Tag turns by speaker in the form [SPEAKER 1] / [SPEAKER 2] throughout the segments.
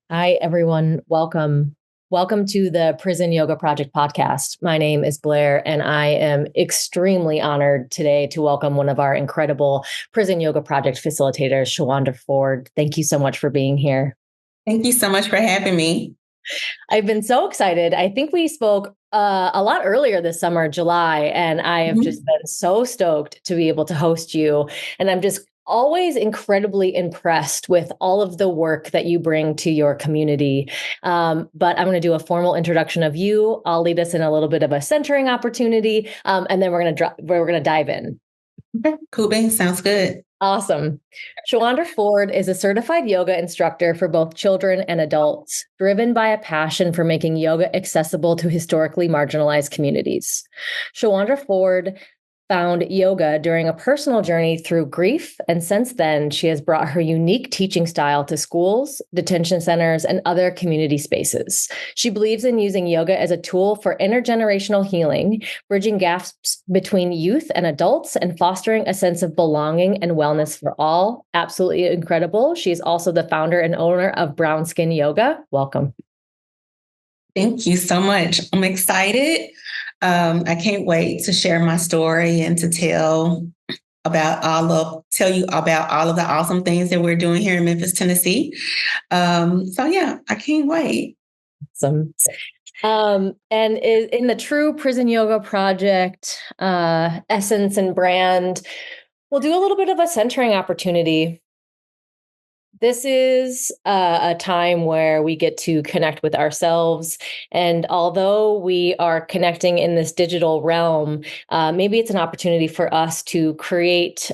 [SPEAKER 1] Hi, everyone. Welcome. Welcome to the Prison Yoga Project podcast. My name is Blair, and I am extremely honored today to welcome one of our incredible Prison Yoga Project facilitators, Shawandra Ford. Thank you so much for being here.
[SPEAKER 2] Thank you so much for having me.
[SPEAKER 1] I've been so excited. I think we spoke a lot earlier this summer, July, and I have just been so stoked to be able to host you. And I'm just always incredibly impressed with all of the work that you bring to your community. But I'm going to do a formal introduction of you. I'll lead us in a little bit of a centering opportunity, and then we're gonna dive in.
[SPEAKER 2] Okay, cool beans. Sounds good.
[SPEAKER 1] Awesome. Shawandra Ford is a certified yoga instructor for both children and adults, driven by a passion for making yoga accessible to historically marginalized communities. Shawandra Ford found yoga during a personal journey through grief, and since then, she has brought her unique teaching style to schools, detention centers, and other community spaces. She believes in using yoga as a tool for intergenerational healing, bridging gaps between youth and adults, and fostering a sense of belonging and wellness for all. Absolutely incredible. She is also the founder and owner of Brown Skin Yoga. Welcome.
[SPEAKER 2] Thank you so much. I'm excited. I can't wait to share my story and to tell you about all of the awesome things that we're doing here in Memphis, Tennessee. I can't wait.
[SPEAKER 1] Awesome. And in the true Prison Yoga Project essence and brand, we'll do a little bit of a centering opportunity. This is a time where we get to connect with ourselves. And although we are connecting in this digital realm, maybe it's an opportunity for us to create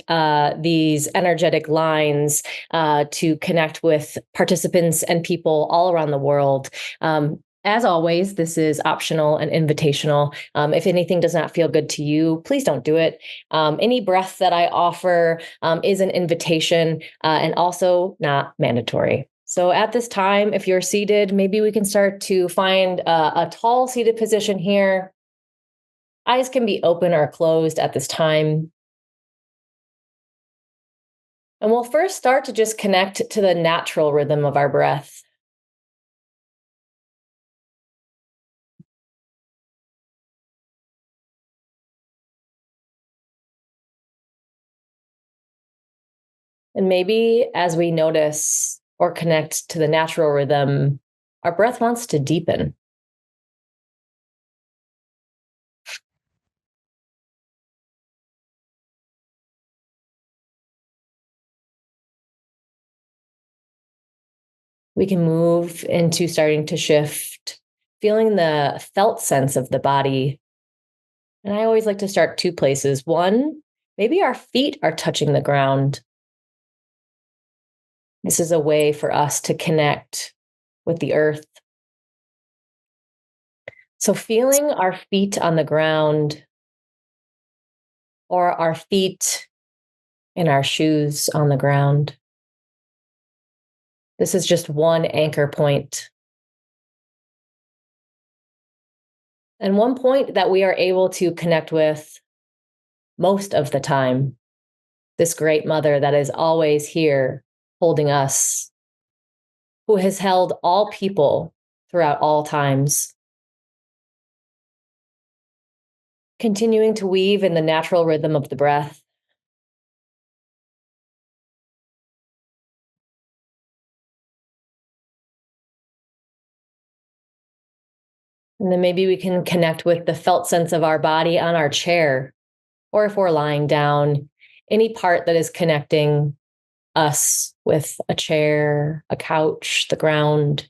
[SPEAKER 1] these energetic lines to connect with participants and people all around the world. As always, this is optional and invitational. If anything does not feel good to you, please don't do it. Any breath that I offer is an invitation and also not mandatory. So at this time, if you're seated, maybe we can start to find a tall seated position here. Eyes can be open or closed at this time. And we'll first start to just connect to the natural rhythm of our breath. And maybe as we notice or connect to the natural rhythm, our breath wants to deepen. We can move into starting to shift, feeling the felt sense of the body. And I always like to start two places. One, maybe our feet are touching the ground. This is a way for us to connect with the earth. So, feeling our feet on the ground or our feet in our shoes on the ground. This is just one anchor point. And one point that we are able to connect with most of the time. This great mother that is always here holding us, who has held all people throughout all times. Continuing to weave in the natural rhythm of the breath. And then maybe we can connect with the felt sense of our body on our chair, or if we're lying down, any part that is connecting us with a chair, a couch, the ground.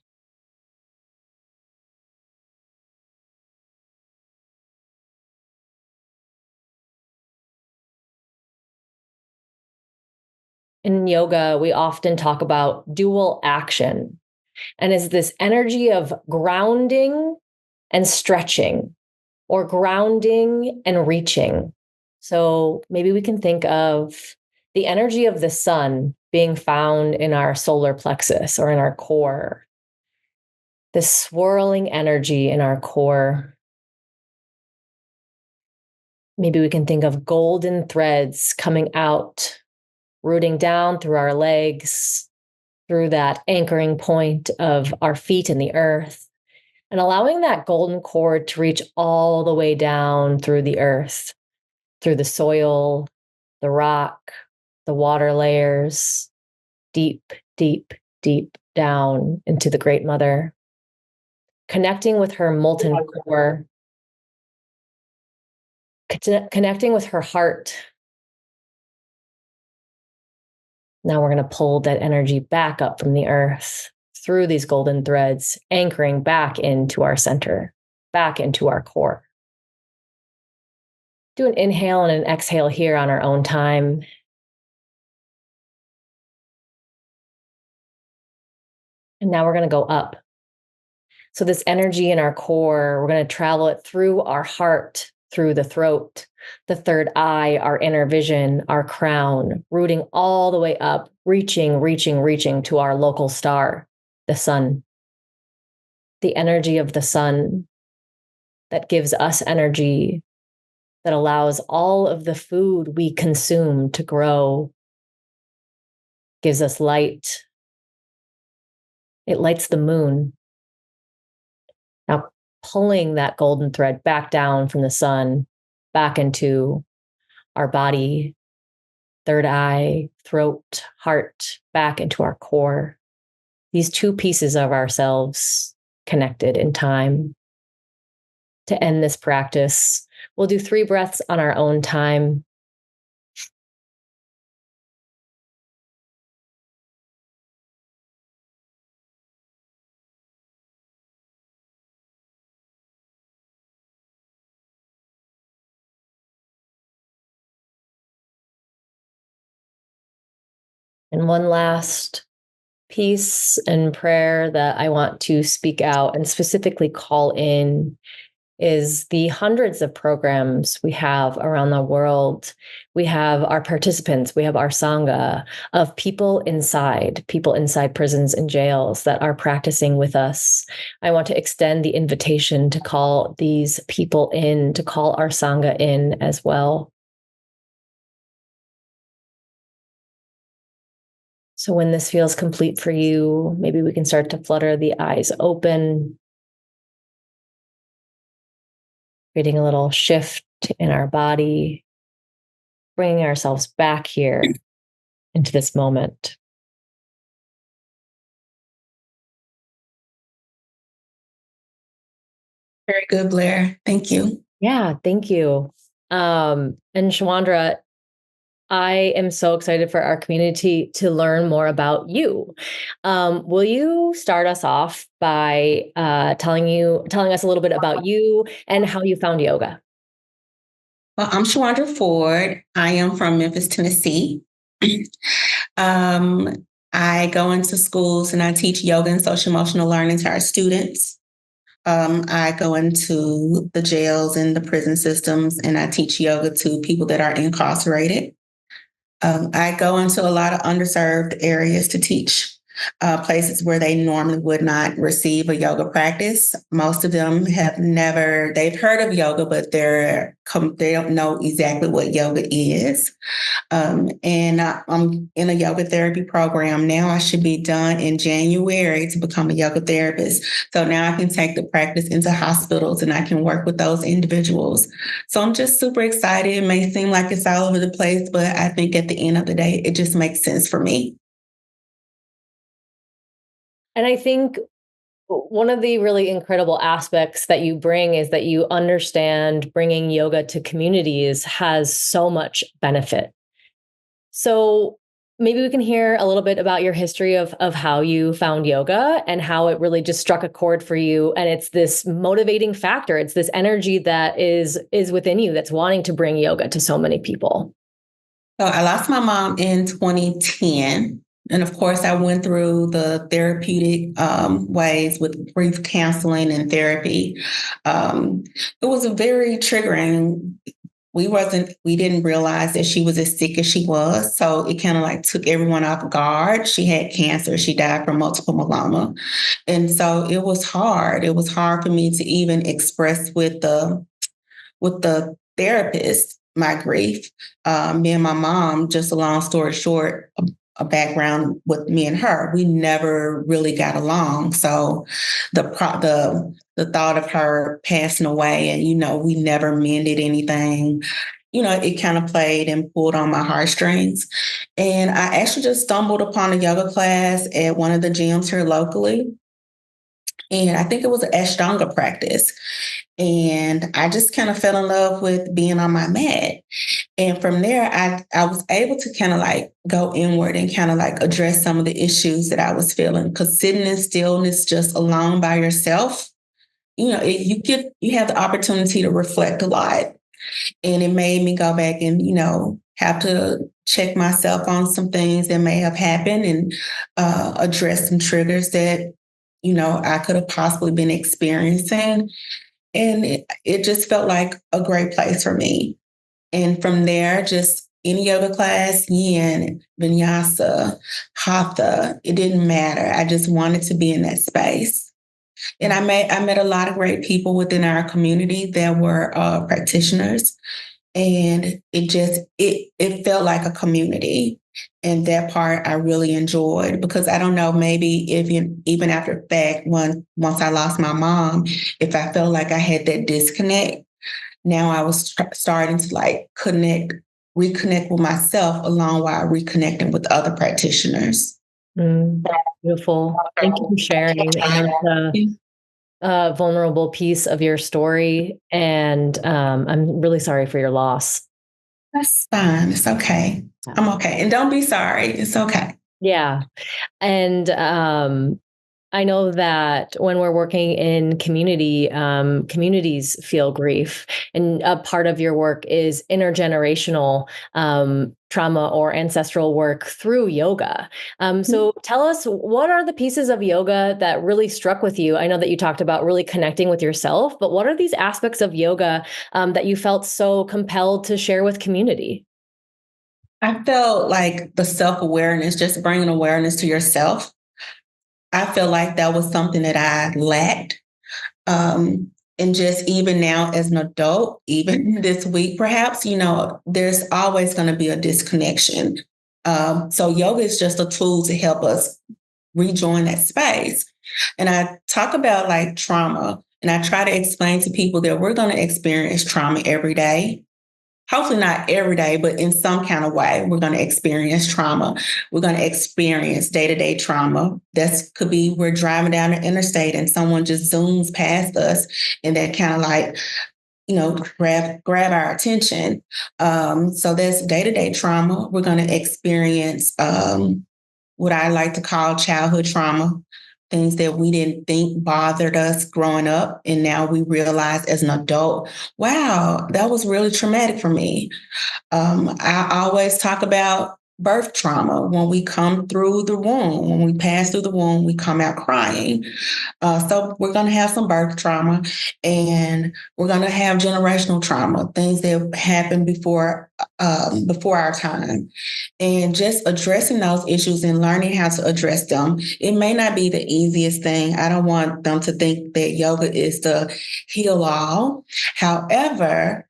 [SPEAKER 1] In yoga, we often talk about dual action, and is this energy of grounding and stretching, or grounding and reaching. So maybe we can think of the energy of the sun being found in our solar plexus or in our core, this swirling energy in our core. Maybe we can think of golden threads coming out, rooting down through our legs, through that anchoring point of our feet in the earth, and allowing that golden cord to reach all the way down through the earth, through the soil, the rock, the water layers, deep, deep, deep down into the Great Mother, connecting with her molten core, connecting with her heart. Now we're going to pull that energy back up from the earth through these golden threads, anchoring back into our center, back into our core. Do an inhale and an exhale here on our own time. And now we're going to go up. So this energy in our core, we're going to travel it through our heart, through the throat, the third eye, our inner vision, our crown, rooting all the way up, reaching to our local star, the sun. The energy of the sun that gives us energy, that allows all of the food we consume to grow, gives us light. It lights the moon. Now, pulling that golden thread back down from the sun, back into our body, third eye, throat, heart, back into our core. These two pieces of ourselves connected in time. To end this practice, we'll do 3 breaths on our own time. And one last piece and prayer that I want to speak out and specifically call in is the hundreds of programs we have around the world. We have our participants, we have our Sangha of people inside prisons and jails that are practicing with us. I want to extend the invitation to call these people in, to call our Sangha in as well. So when this feels complete for you, maybe we can start to flutter the eyes open, creating a little shift in our body, bringing ourselves back here into this moment.
[SPEAKER 2] Very good, Blair. Thank you.
[SPEAKER 1] Yeah, thank you. And Shawandra, I am so excited for our community to learn more about you. Will you start us off by telling us a little bit about you and how you found yoga?
[SPEAKER 2] Well, I'm Shawandra Ford. I am from Memphis, Tennessee. I go into schools and I teach yoga and social emotional learning to our students. I go into the jails and the prison systems and I teach yoga to people that are incarcerated. I go into a lot of underserved areas to teach places where they normally would not receive a yoga practice. Most of them they've heard of yoga, but they don't know exactly what yoga is. I'm in a yoga therapy program now. I should be done in January to become a yoga therapist. So now I can take the practice into hospitals and I can work with those individuals. So I'm just super excited. It may seem like it's all over the place, but I think at the end of the day, it just makes sense for me.
[SPEAKER 1] And I think one of the really incredible aspects that you bring is that you understand bringing yoga to communities has so much benefit. So maybe we can hear a little bit about your history of how you found yoga and how it really just struck a chord for you. And it's this motivating factor. It's this energy that is within you that's wanting to bring yoga to so many people.
[SPEAKER 2] So I lost my mom in 2010. And of course, I went through the therapeutic ways with grief counseling and therapy. It was a very triggering. We didn't realize that she was as sick as she was. So it kind of like took everyone off guard. She had cancer. She died from multiple myeloma. And so it was hard. It was hard for me to even express with the therapist my grief. Me and my mom, just a long story short, a background with me and her. We never really got along. So the thought of her passing away and, we never mended anything, it kind of played and pulled on my heartstrings. And I actually just stumbled upon a yoga class at one of the gyms here locally. And I think it was an Ashtanga practice. And I just kind of fell in love with being on my mat. And from there, I was able to kind of like go inward and kind of like address some of the issues that I was feeling. Because sitting in stillness just alone by yourself, you have the opportunity to reflect a lot. And it made me go back and, have to check myself on some things that may have happened and address some triggers that, I could have possibly been experiencing. And it just felt like a great place for me. And from there, just any yoga class, yin, vinyasa, hatha, it didn't matter. I just wanted to be in that space. And I met a lot of great people within our community that were practitioners. And it felt like a community. And that part I really enjoyed because I don't know, maybe even after the fact, once I lost my mom, if I felt like I had that disconnect, now I was starting to like reconnect with myself along while reconnecting with other practitioners.
[SPEAKER 1] Beautiful. Thank you for sharing. And a vulnerable piece of your story. And I'm really sorry for your loss.
[SPEAKER 2] That's fine. It's okay. I'm okay. And don't be sorry. It's okay.
[SPEAKER 1] Yeah. And I know that when we're working in community, communities feel grief. And a part of your work is intergenerational trauma or ancestral work through yoga. So tell us, what are the pieces of yoga that really struck with you? I know that you talked about really connecting with yourself, but what are these aspects of yoga that you felt so compelled to share with community?
[SPEAKER 2] I felt like the self-awareness, just bringing awareness to yourself. I feel like that was something that I lacked. And just even now as an adult, even this week, perhaps, there's always going to be a disconnection. So yoga is just a tool to help us rejoin that space. And I talk about like trauma, and I try to explain to people that we're going to experience trauma every day. Hopefully not every day, but in some kind of way, we're going to experience trauma. We're going to experience day-to-day trauma. That could be we're driving down the interstate and someone just zooms past us, and that kind of like, grab our attention. So that's day-to-day trauma. We're going to experience what I like to call childhood trauma, things that we didn't think bothered us growing up. And now we realize as an adult, wow, that was really traumatic for me. I always talk about birth trauma. When we come through the womb, when we pass through the womb, we come out crying. So we're going to have some birth trauma, and we're going to have generational trauma, things that happened before our time. And just addressing those issues and learning how to address them. It may not be the easiest thing. I don't want them to think that yoga is the heal all. However,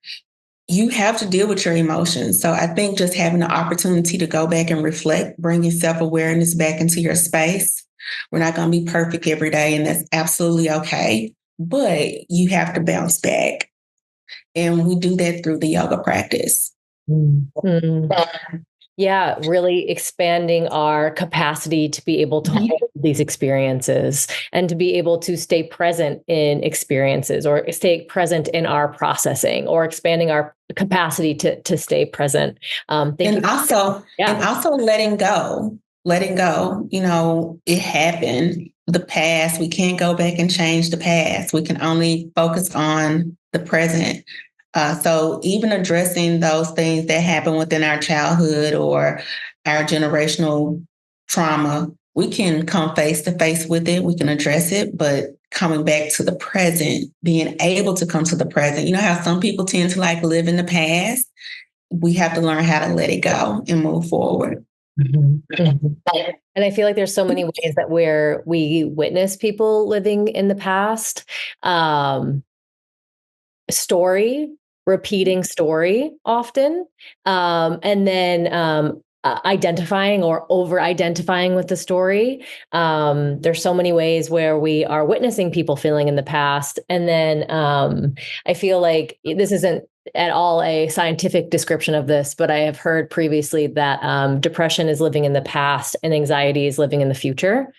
[SPEAKER 2] you have to deal with your emotions. So I think just having the opportunity to go back and reflect, bringing self-awareness back into your space. We're not going to be perfect every day, and that's absolutely okay. But you have to bounce back. And we do that through the yoga practice.
[SPEAKER 1] Mm-hmm. Yeah, really expanding our capacity to be able to hold these experiences and to be able to stay present in experiences or stay present in our processing, or expanding our capacity to stay present.
[SPEAKER 2] And also letting go. It happened. The past, we can't go back and change the past. We can only focus on the present. So even addressing those things that happen within our childhood or our generational trauma, we can come face to face with it. We can address it, but coming back to the present, being able to come to the present. You know how some people tend to like live in the past? We have to learn how to let it go and move forward.
[SPEAKER 1] And I feel like there's so many ways that we witness people living in the past. Repeating story often. And then identifying or over identifying with the story. There's so many ways where we are witnessing people feeling in the past. And then I feel like this isn't at all a scientific description of this, but I have heard previously that depression is living in the past and anxiety is living in the future.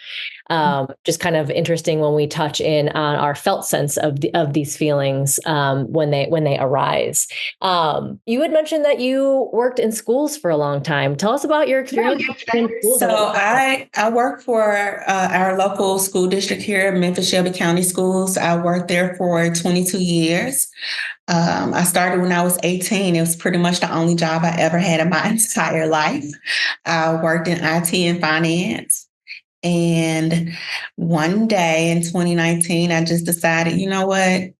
[SPEAKER 1] Just kind of interesting when we touch in on our felt sense of these feelings when they arise. You had mentioned that you worked in schools for a long time. Tell us about your experience in schools.
[SPEAKER 2] So I work for our local school district here, Memphis Shelby County Schools. I worked there for 22 years. I started when I was 18. It was pretty much the only job I ever had in my entire life. I worked in IT and finance. And one day in 2019, I just decided, you know what?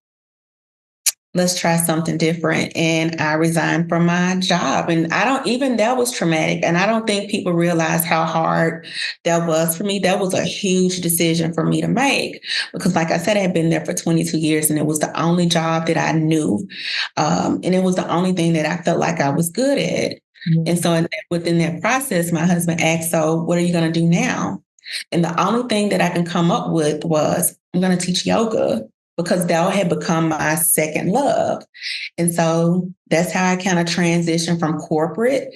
[SPEAKER 2] Let's try something different. And I resigned from my job. And that was traumatic. And I don't think people realize how hard that was for me. That was a huge decision for me to make because, like I said, I had been there for 22 years and it was the only job that I knew. And it was the only thing that I felt like I was good at. Mm-hmm. And so within that process, my husband asked, so what are you going to do now? And the only thing that I can come up with was I'm going to teach yoga because that had become my second love. And so that's how I kind of transitioned from corporate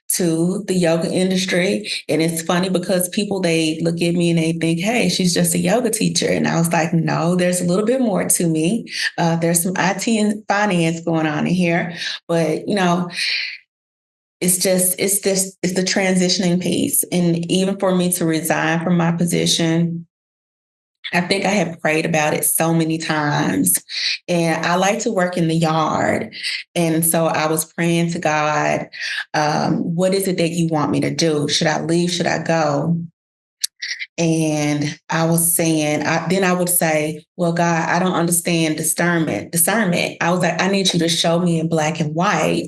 [SPEAKER 2] to the yoga industry. And it's funny because people, they look at me and they think, hey, she's just a yoga teacher. And I was like, no, there's a little bit more to me. There's some IT and finance going on in here. But, it's the transitioning piece. And even for me to resign from my position, I think I had prayed about it so many times. And I like to work in the yard. And so I was praying to God, what is it that you want me to do? Should I leave? Should I go? And I was saying, then I would say, well, God, I don't understand discernment. I was like, I need you to show me in black and white.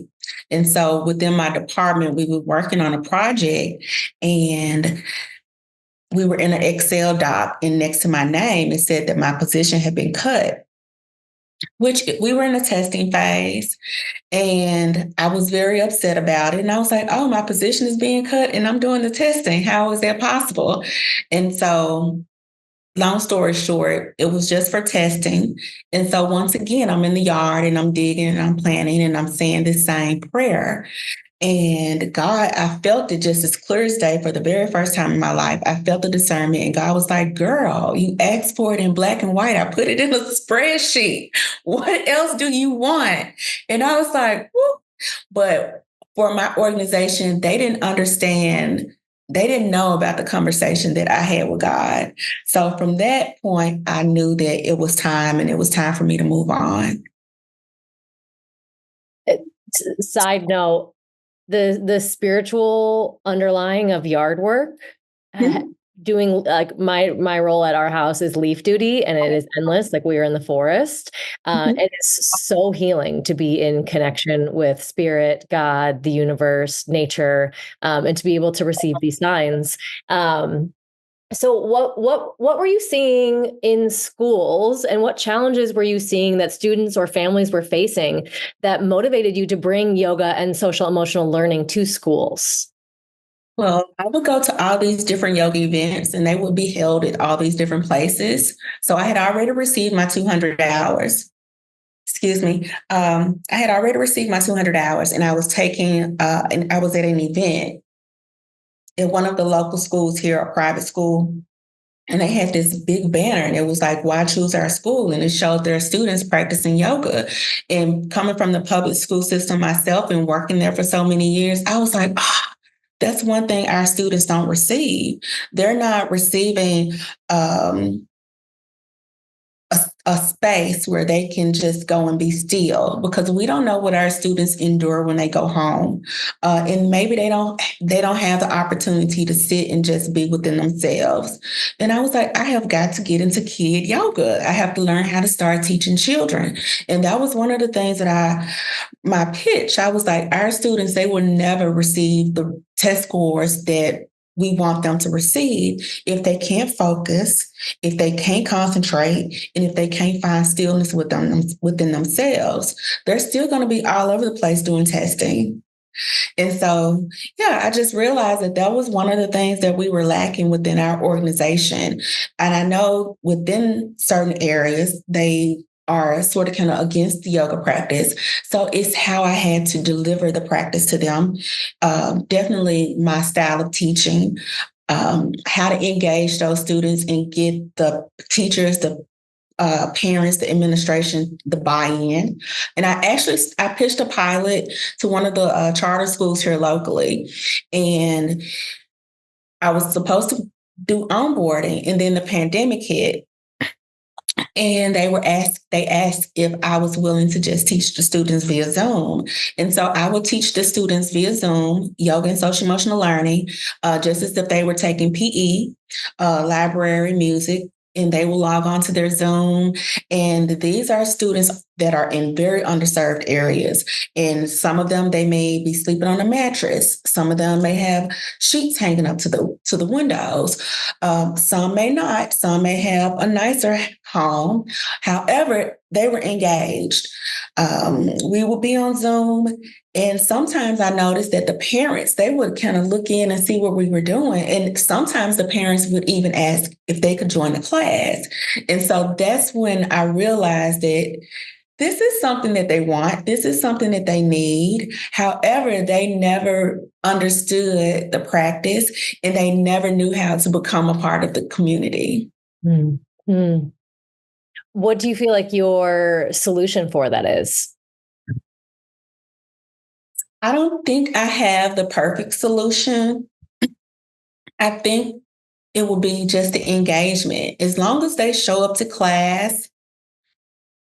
[SPEAKER 2] And so within my department, we were working on a project and we were in an Excel doc, and next to my name, it said that my position had been cut, which we were in a testing phase. And I was very upset about it. And I was like, oh, my position is being cut and I'm doing the testing. How is that possible? And so long story short, it was just for testing. And so once again, I'm in the yard and I'm digging and I'm planting and I'm saying this same prayer. And God, I felt it just as clear as day for the very first time in my life. I felt the discernment and God was like, girl, you asked for it in black and white. I put it in a spreadsheet. What else do you want? And I was like, whoop. But for my organization, they didn't understand. They didn't know about the conversation that I had with God. So from that point, I knew that it was time and it was time for me to move on.
[SPEAKER 1] Side note, the spiritual underlying of yard work, doing like my role at our house is leaf duty and it is endless. Like we are in the forest. It is so healing to be in connection with spirit, God, the universe, nature, and to be able to receive these signs. So what were you seeing in schools and what challenges were you seeing that students or families were facing that motivated you to bring yoga and social emotional learning to schools?
[SPEAKER 2] Well, I would go to all these different yoga events and they would be held at all these different places. So I had already received my 200 hours. Excuse me. I had already received my 200 hours and I was and I was at an event at one of the local schools here, a private school. And they had this big banner and it was like, why choose our school? And it showed their students practicing yoga. And coming from the public school system myself and working there for so many years, I was like, that's one thing our students don't receive. They're not receiving a space where they can just go and be still because we don't know what our students endure when they go home. And maybe they don't have the opportunity to sit and just be within themselves. And I was like, I have got to get into kid yoga. I have to learn how to start teaching children. And that was one of the things that my pitch, I was like, our students, they will never receive the test scores that we want them to receive if they can't focus, if they can't concentrate, and if they can't find stillness within themselves. They're still going to be all over the place doing testing. And so, yeah, I just realized that that was one of the things that we were lacking within our organization. And I know within certain areas, they are sort of kind of against the yoga practice. So it's how I had to deliver the practice to them. Definitely my style of teaching, how to engage those students and get the teachers, the parents, the administration, the buy-in. And I pitched a pilot to one of the charter schools here locally, and I was supposed to do onboarding, and then the pandemic hit, and they asked if I was willing to just teach the students via Zoom. And so I would teach the students via Zoom, yoga and social emotional learning, just as if they were taking PE, library, music, and they will log on to their Zoom. And these are students that are in very underserved areas. And some of them, they may be sleeping on a mattress. Some of them may have sheets hanging up to the windows. Some may not. Some may have a nicer home. However, they were engaged. We would be on Zoom, and sometimes I noticed that the parents, they would kind of look in and see what we were doing. And sometimes the parents would even ask if they could join the class. And so that's when I realized that this is something that they want. This is something that they need. However, they never understood the practice, and they never knew how to become a part of the community.
[SPEAKER 1] Mm-hmm. What do you feel like your solution for that is?
[SPEAKER 2] I don't think I have the perfect solution. I think it will be just the engagement. As long as they show up to class,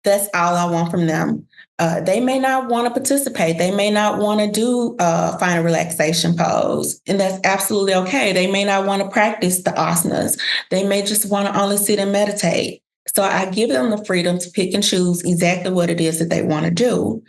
[SPEAKER 2] that's all I want from them. They may not want to participate. They may not want to do find a relaxation pose, and that's absolutely okay. They may not want to practice the asanas. They may just want to only sit and meditate. So I give them the freedom to pick and choose exactly what it is that they want to do,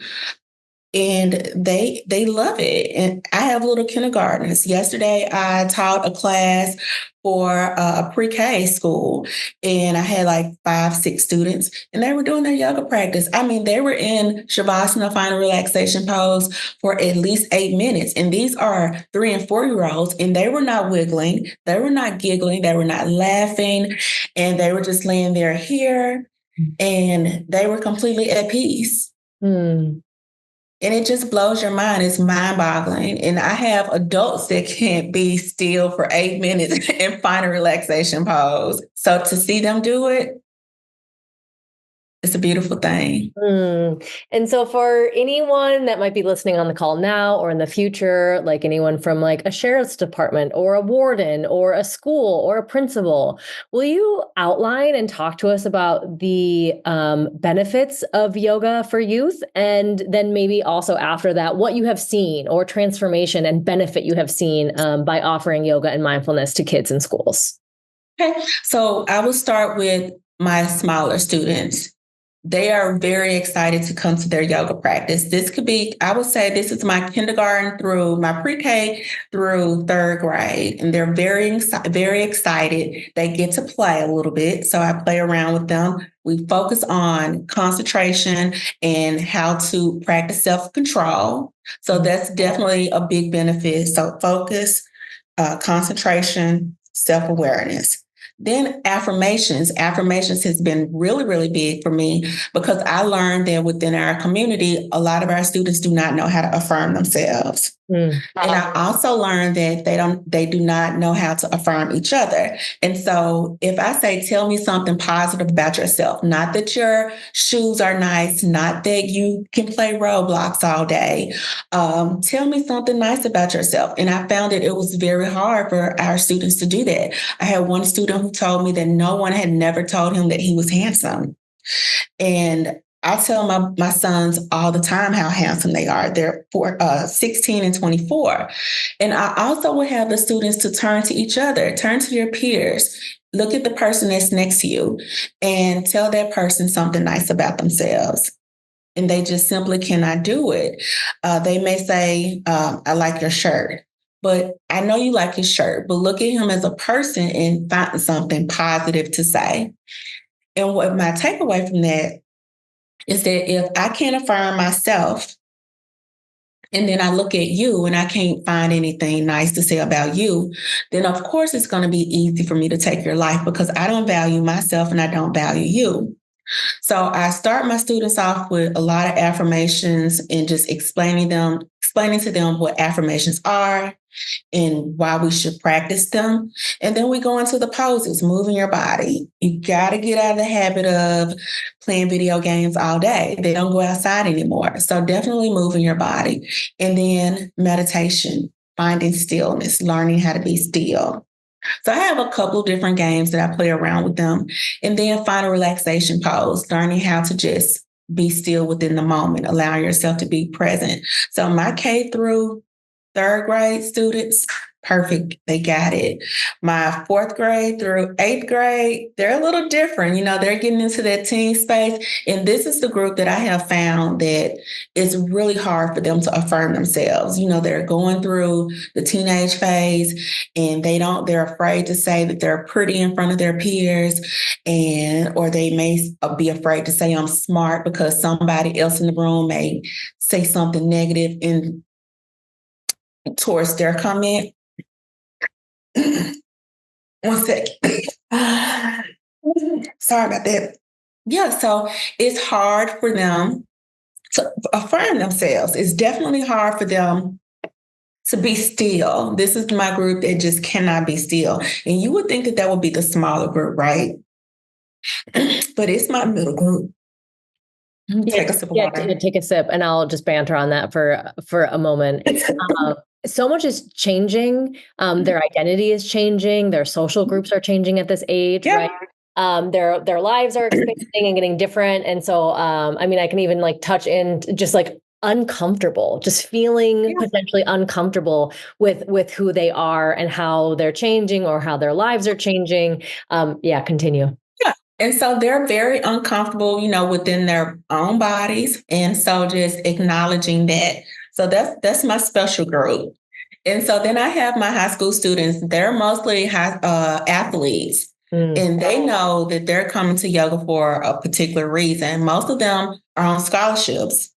[SPEAKER 2] and they love it. And I have little kindergartners. Yesterday, I taught a class for a pre-K school, and I had like 5, 6 students, and they were doing their yoga practice. I mean, they were in Shavasana, final relaxation pose, for at least 8 minutes. And these are 3 and 4-year-olds, and they were not wiggling, they were not giggling, they were not laughing, and they were just laying there here, and they were completely at peace.
[SPEAKER 1] Mm.
[SPEAKER 2] And it just blows your mind. It's mind boggling. And I have adults that can't be still for 8 minutes and find a relaxation pose. So to see them do it, it's a beautiful thing.
[SPEAKER 1] And so for anyone that might be listening on the call now or in the future, like anyone from like a sheriff's department or a warden or a school or a principal, will you outline and talk to us about the benefits of yoga for youth? And then maybe also after that, what you have seen or transformation and benefit you have seen by offering yoga and mindfulness to kids in schools?
[SPEAKER 2] Okay. So I will start with my smaller students. They are very excited to come to their yoga practice. This could be, I would say, this is my kindergarten through my pre-K through 3rd grade. And they're very excited. They get to play a little bit. So I play around with them. We focus on concentration and how to practice self-control. So that's definitely a big benefit. So focus, concentration, self-awareness. Then affirmations. Affirmations has been really, really big for me because I learned that within our community, a lot of our students do not know how to affirm themselves. And I also learned that they do not know how to affirm each other. And so if I say, tell me something positive about yourself, not that your shoes are nice, not that you can play Roblox all day, tell me something nice about yourself. And I found that it was very hard for our students to do that. I had one student who told me that no one had never told him that he was handsome. And I tell my sons all the time how handsome they are. They're 16 and 24. And I also would have the students to turn to each other, turn to your peers, look at the person that's next to you and tell that person something nice about themselves. And they just simply cannot do it. They may say, I like your shirt. But I know you like his shirt, but look at him as a person and find something positive to say. And what my takeaway from that is that if I can't affirm myself, and then I look at you and I can't find anything nice to say about you, then of course it's going to be easy for me to take your life because I don't value myself and I don't value you. So I start my students off with a lot of affirmations and just explaining to them what affirmations are and why we should practice them. And then we go into the poses, moving your body. You got to get out of the habit of playing video games all day. They don't go outside anymore. So definitely moving your body. And then meditation, finding stillness, learning how to be still. So I have a couple of different games that I play around with them. And then find a relaxation pose, learning how to just be still within the moment, allow yourself to be present. So my K through third grade students, perfect. They got it. My fourth grade through eighth grade, they're a little different. They're getting into that teen space. And this is the group that I have found that it's really hard for them to affirm themselves. They're going through the teenage phase and they're afraid to say that they're pretty in front of their peers, or they may be afraid to say I'm smart because somebody else in the room may say something negative towards their comment. One second. Sorry about that. Yeah, so it's hard for them to affirm themselves. It's definitely hard for them to be still. This is my group that just cannot be still. And you would think that that would be the smaller group, right? But it's my middle group. Take a sip of water.
[SPEAKER 1] Take a sip, and I'll just banter on that for a moment. So much is changing. Their identity is changing. Their social groups are changing at this age,
[SPEAKER 2] Yeah.
[SPEAKER 1] right? Their lives are expanding and getting different. And so, I can even like touch in just like uncomfortable, just feeling potentially uncomfortable with who they are and how they're changing or how their lives are changing. Continue.
[SPEAKER 2] And so they're very uncomfortable, within their own bodies. And so just acknowledging that. So that's my special group. And so then I have my high school students. They're mostly athletes. And they know that they're coming to yoga for a particular reason. Most of them are on scholarships.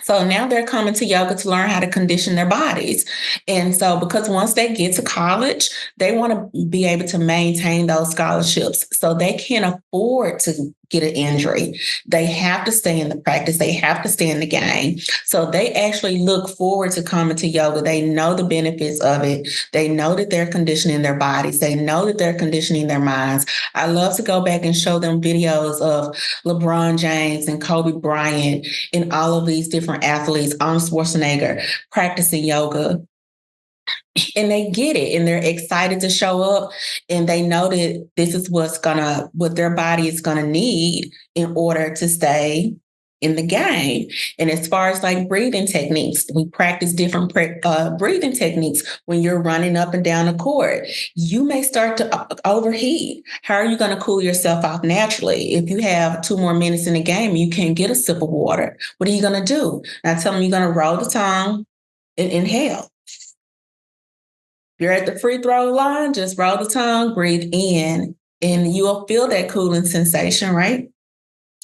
[SPEAKER 2] So now they're coming to yoga to learn how to condition their bodies. And so because once they get to college, they want to be able to maintain those scholarships. So they can't afford to get an injury. They have to stay in the practice. They have to stay in the game. So they actually look forward to coming to yoga. They know the benefits of it. They know that they're conditioning their bodies. They know that they're conditioning their minds. I love to go back and show them videos of LeBron James and Kobe Bryant and all of these different athletes, Arnold Schwarzenegger, practicing yoga. And they get it and they're excited to show up and they know that this is what their body is gonna need in order to stay in the game. And as far as like breathing techniques, we practice different breathing techniques when you're running up and down the court. You may start to overheat. How are you going to cool yourself off naturally? If you have 2 more minutes in the game, you can't get a sip of water. What are you going to do? And I tell them you're going to roll the tongue and inhale. You're at the free throw line, just roll the tongue, breathe in, and you'll feel that cooling sensation, right?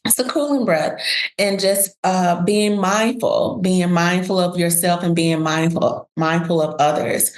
[SPEAKER 2] It's a cooling breath. And just being mindful of yourself and being mindful of others.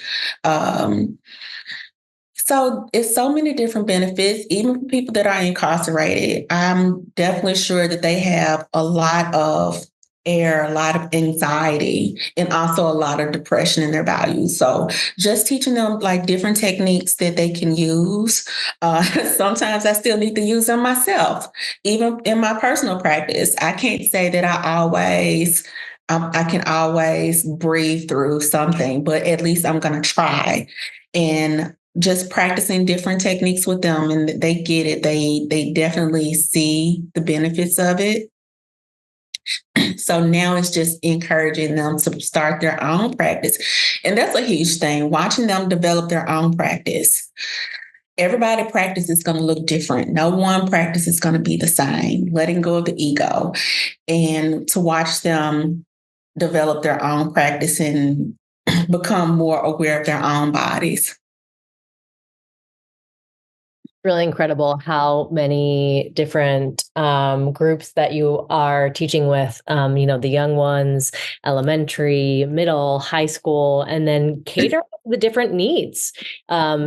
[SPEAKER 2] So it's so many different benefits, even for people that are incarcerated. I'm definitely sure that they have a lot of a lot of anxiety, and also a lot of depression in their values. So just teaching them like different techniques that they can use. Sometimes I still need to use them myself, even in my personal practice. I can't say that I can always breathe through something, but at least I'm going to try. And just practicing different techniques with them, and they get it. They definitely see the benefits of it. So now it's just encouraging them to start their own practice. And that's a huge thing, watching them develop their own practice. Everybody practice is going to look different. No one practice is going to be the same. Letting go of the ego and to watch them develop their own practice and become more aware of their own bodies.
[SPEAKER 1] Really incredible how many different groups that you are teaching with, the young ones, elementary, middle, high school, and then cater to the different needs,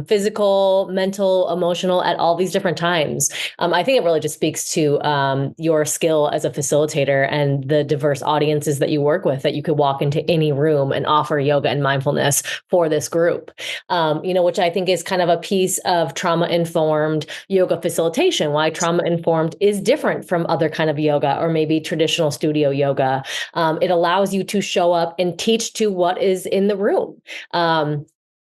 [SPEAKER 1] physical, mental, emotional, at all these different times. I think it really just speaks to your skill as a facilitator and the diverse audiences that you work with, that you could walk into any room and offer yoga and mindfulness for this group, which I think is kind of a piece of trauma informed yoga facilitation, why trauma informed is different from other kind of yoga or maybe traditional studio yoga. It allows you to show up and teach to what is in the room.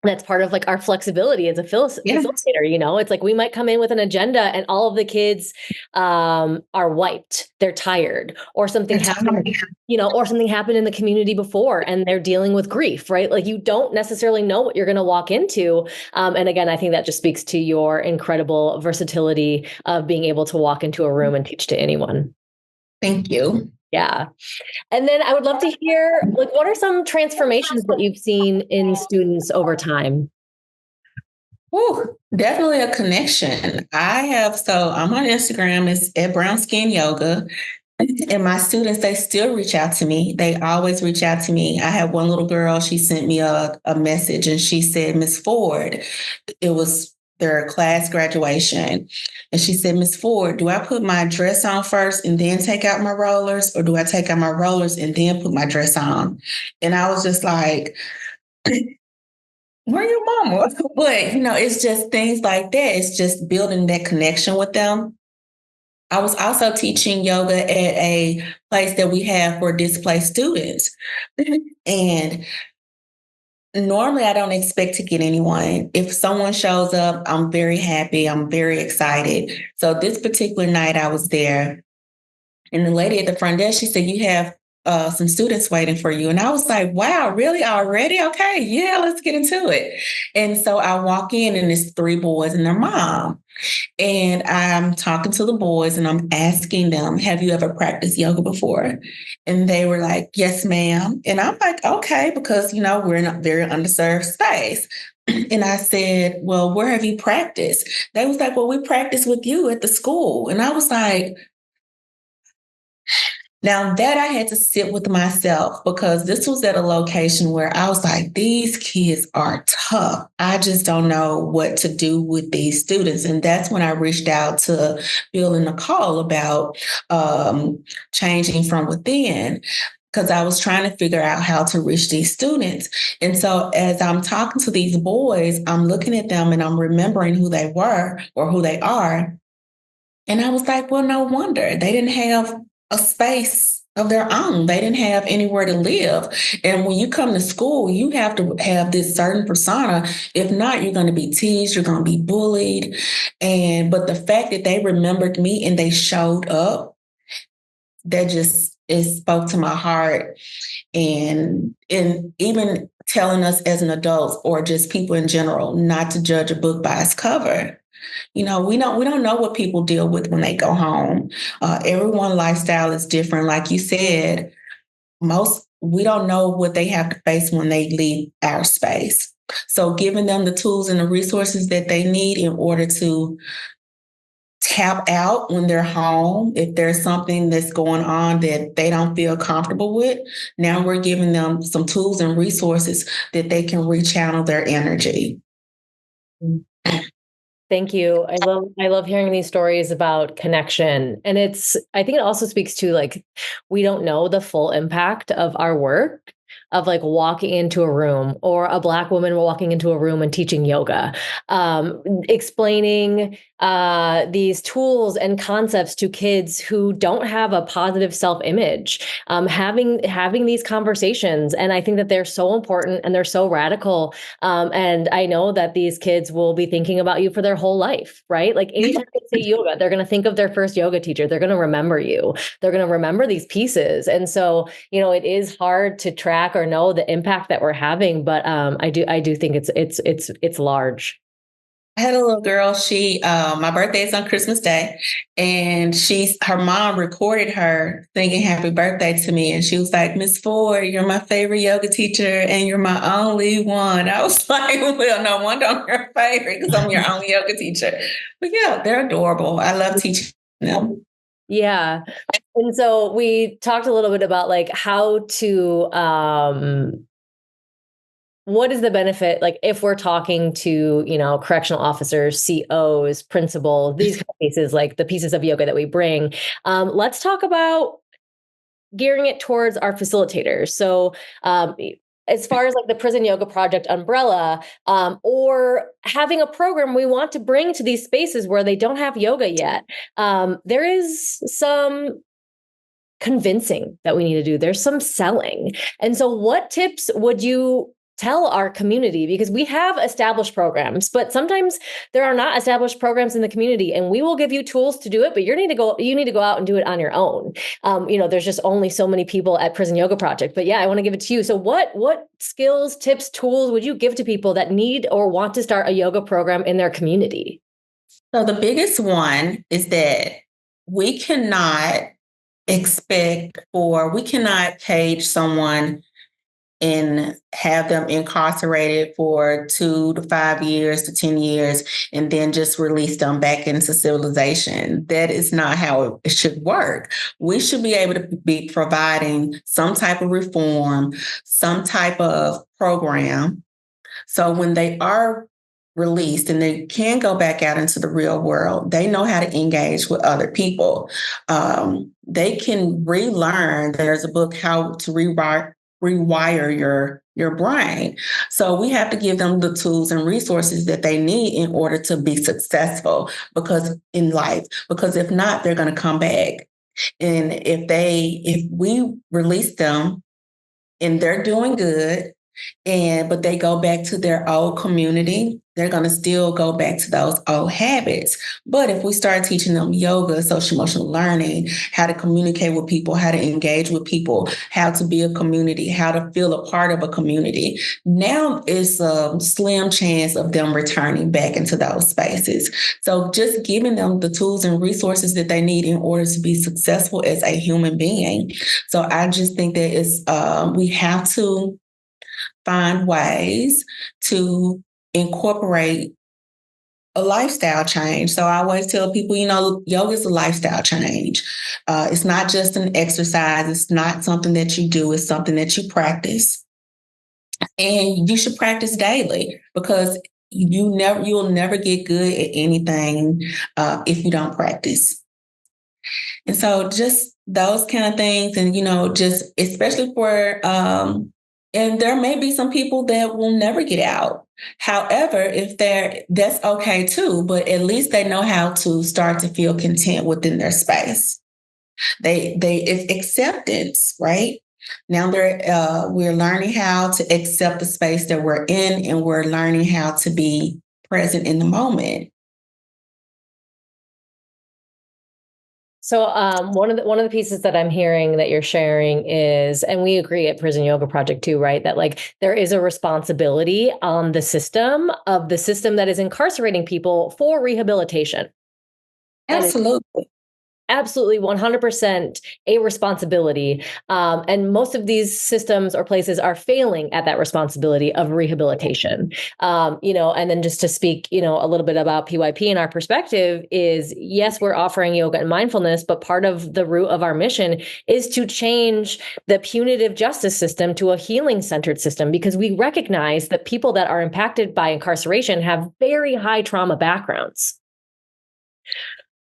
[SPEAKER 1] That's part of like our flexibility as a facilitator. It's like we might come in with an agenda and all of the kids are wiped, they're tired, or something happened, or something happened in the community before and they're dealing with grief, right? Like you don't necessarily know what you're going to walk into. And again, I think that just speaks to your incredible versatility of being able to walk into a room and teach to anyone.
[SPEAKER 2] Thank you.
[SPEAKER 1] Yeah. And then I would love to hear, like, what are some transformations that you've seen in students over time?
[SPEAKER 2] Oh, definitely a connection. I'm on Instagram, it's at Brown Skin Yoga. And my students, they still reach out to me. They always reach out to me. I had one little girl, she sent me a message and she said, Miss Ford, it was their class graduation. And she said, Miss Ford, do I put my dress on first and then take out my rollers? Or do I take out my rollers and then put my dress on? And I was just like, where your mama? But, it's just things like that. It's just building that connection with them. I was also teaching yoga at a place that we have for displaced students. And normally I don't expect to get anyone. If someone shows up, I'm very happy. I'm very excited. So this particular night I was there and the lady at the front desk, she said, you have some students waiting for you. And I was like, wow, really already? Okay, yeah, let's get into it. And so I walk in and it's 3 boys and their mom. And I'm talking to the boys and I'm asking them, have you ever practiced yoga before? And they were like, yes, ma'am. And I'm like, okay, because, we're in a very underserved space. And I said, well, where have you practiced? They was like, well, we practice with you at the school. And I was like, now that I had to sit with myself because this was at a location where I was like, these kids are tough. I just don't know what to do with these students. And that's when I reached out to Bill and Nicole about changing from within, because I was trying to figure out how to reach these students. And so as I'm talking to these boys, I'm looking at them and I'm remembering who they were or who they are. And I was like, well, no wonder they didn't have a space of their own. They didn't have anywhere to live. And when you come to school, you have to have this certain persona. If not, you're going to be teased, you're going to be bullied. But the fact that they remembered me and they showed up, that just it spoke to my heart. And even telling us as an adult or just people in general not to judge a book by its cover. We don't know what people deal with when they go home. Everyone's lifestyle is different. Like you said, we don't know what they have to face when they leave our space. So giving them the tools and the resources that they need in order to tap out when they're home, if there's something that's going on that they don't feel comfortable with, now we're giving them some tools and resources that they can rechannel their energy.
[SPEAKER 1] Thank you. I love hearing these stories about connection. And I think it also speaks to like we don't know the full impact of our work, of like walking into a room, or a Black woman walking into a room and teaching yoga, explaining these tools and concepts to kids who don't have a positive self-image, having these conversations. And I think that they're so important and they're so radical. And I know that these kids will be thinking about you for their whole life, right? Like anytime they say yoga, they're going to think of their first yoga teacher. They're going to remember you. They're going to remember these pieces. And so, it is hard to track or know the impact that we're having, but I do think it's large.
[SPEAKER 2] I had a little girl. My birthday is on Christmas Day, and her mom recorded her singing "Happy Birthday" to me, and she was like, "Miss Ford, you're my favorite yoga teacher, and you're my only one." I was like, "Well, no wonder I'm your favorite because I'm your only yoga teacher." But yeah, they're adorable. I love teaching them.
[SPEAKER 1] Yeah. And so we talked a little bit about like how to what is the benefit, like if we're talking to, correctional officers, COs, principals, these kind of cases, like the pieces of yoga that we bring. Let's talk about gearing it towards our facilitators. So as far as like the Prison Yoga Project umbrella, or having a program we want to bring to these spaces where they don't have yoga yet, there is some convincing that we need to do. There's some selling. And so what tips would you tell our community? Because we have established programs, but sometimes there are not established programs in the community, and we will give you tools to do it, but you need to go out and do it on your own. There's just only so many people at Prison Yoga Project, but yeah, I want to give it to you. So what skills, tips, tools would you give to people that need or want to start a yoga program in their community?
[SPEAKER 2] So the biggest one is that we cannot we cannot cage someone and have them incarcerated for 2 to 5 years to 10 years and then just release them back into civilization. That is not how it should work. We should be able to be providing some type of reform, some type of program. So when they are released and they can go back out into the real world, they know how to engage with other people. They can relearn. There's a book, How to Rewire Your Brain. So we have to give them the tools and resources that they need in order to be successful in life, because if not, they're going to come back. And if we release them and they're doing good, but they go back to their old community, they're going to still go back to those old habits. But if we start teaching them yoga, social emotional learning, how to communicate with people, how to engage with people, how to be a community, how to feel a part of a community, now is a slim chance of them returning back into those spaces. So just giving them the tools and resources that they need in order to be successful as a human being. So I just think that we have to find ways to incorporate a lifestyle change. So I always tell people, yoga is a lifestyle change. It's not just an exercise. It's not something that you do. It's something that you practice. And you should practice daily, because you'll never get good at anything if you don't practice. And so just those kind of things, and, just especially for, and there may be some people that will never get out. However, that's okay too, but at least they know how to start to feel content within their space. It's acceptance, right? Now we're learning how to accept the space that we're in, and we're learning how to be present in the moment.
[SPEAKER 1] So one of the pieces that I'm hearing that you're sharing is, and we agree at Prison Yoga Project too, right? That like there is a responsibility on the system that is incarcerating people for rehabilitation.
[SPEAKER 2] Absolutely.
[SPEAKER 1] Absolutely 100% a responsibility. And most of these systems or places are failing at that responsibility of rehabilitation. And then just to speak, a little bit about PYP and our perspective is, yes, we're offering yoga and mindfulness, but part of the root of our mission is to change the punitive justice system to a healing centered system, because we recognize that people that are impacted by incarceration have very high trauma backgrounds.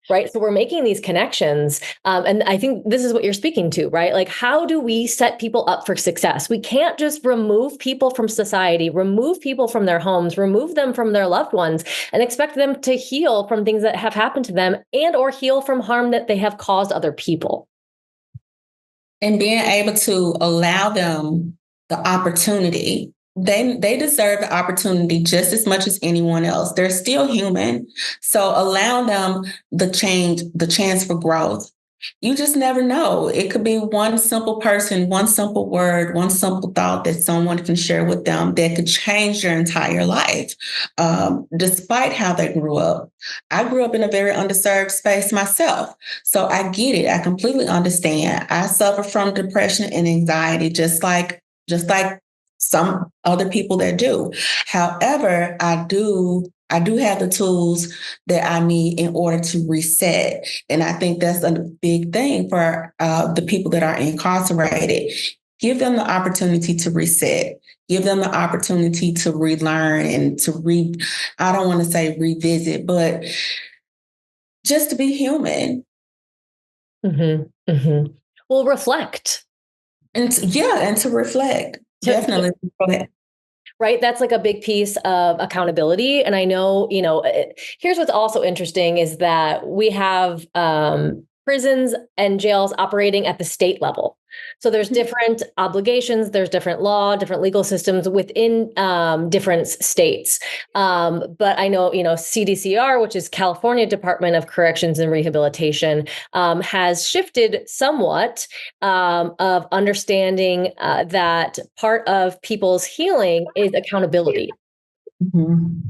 [SPEAKER 1] Right. So we're making these connections. And I think this is what you're speaking to, right? Like, how do we set people up for success? We can't just remove people from society, remove people from their homes, remove them from their loved ones, and expect them to heal from things that have happened to them and or heal from harm that they have caused other people.
[SPEAKER 2] And being able to allow them the opportunity. They deserve the opportunity just as much as anyone else. They're still human. So allow them the chance for growth. You just never know. It could be one simple person, one simple word, one simple thought that someone can share with them that could change their entire life, despite how they grew up. I grew up in a very underserved space myself. So I get it. I completely understand. I suffer from depression and anxiety, just like some other people that do. However, I do have the tools that I need in order to reset. And I think that's a big thing for the people that are incarcerated. Give them the opportunity to reset. Give them the opportunity to relearn and I don't want to say revisit, but just to be human.
[SPEAKER 1] Mm-hmm. Mm-hmm. Well, reflect.
[SPEAKER 2] And to reflect. Definitely reflect.
[SPEAKER 1] Right? That's like a big piece of accountability. And I know, here's what's also interesting is that we have prisons and jails operating at the state level. So there's different obligations, there's different law, different legal systems within different states. But I know, CDCR, which is California Department of Corrections and Rehabilitation, has shifted somewhat of understanding that part of people's healing is accountability.
[SPEAKER 2] Mhm.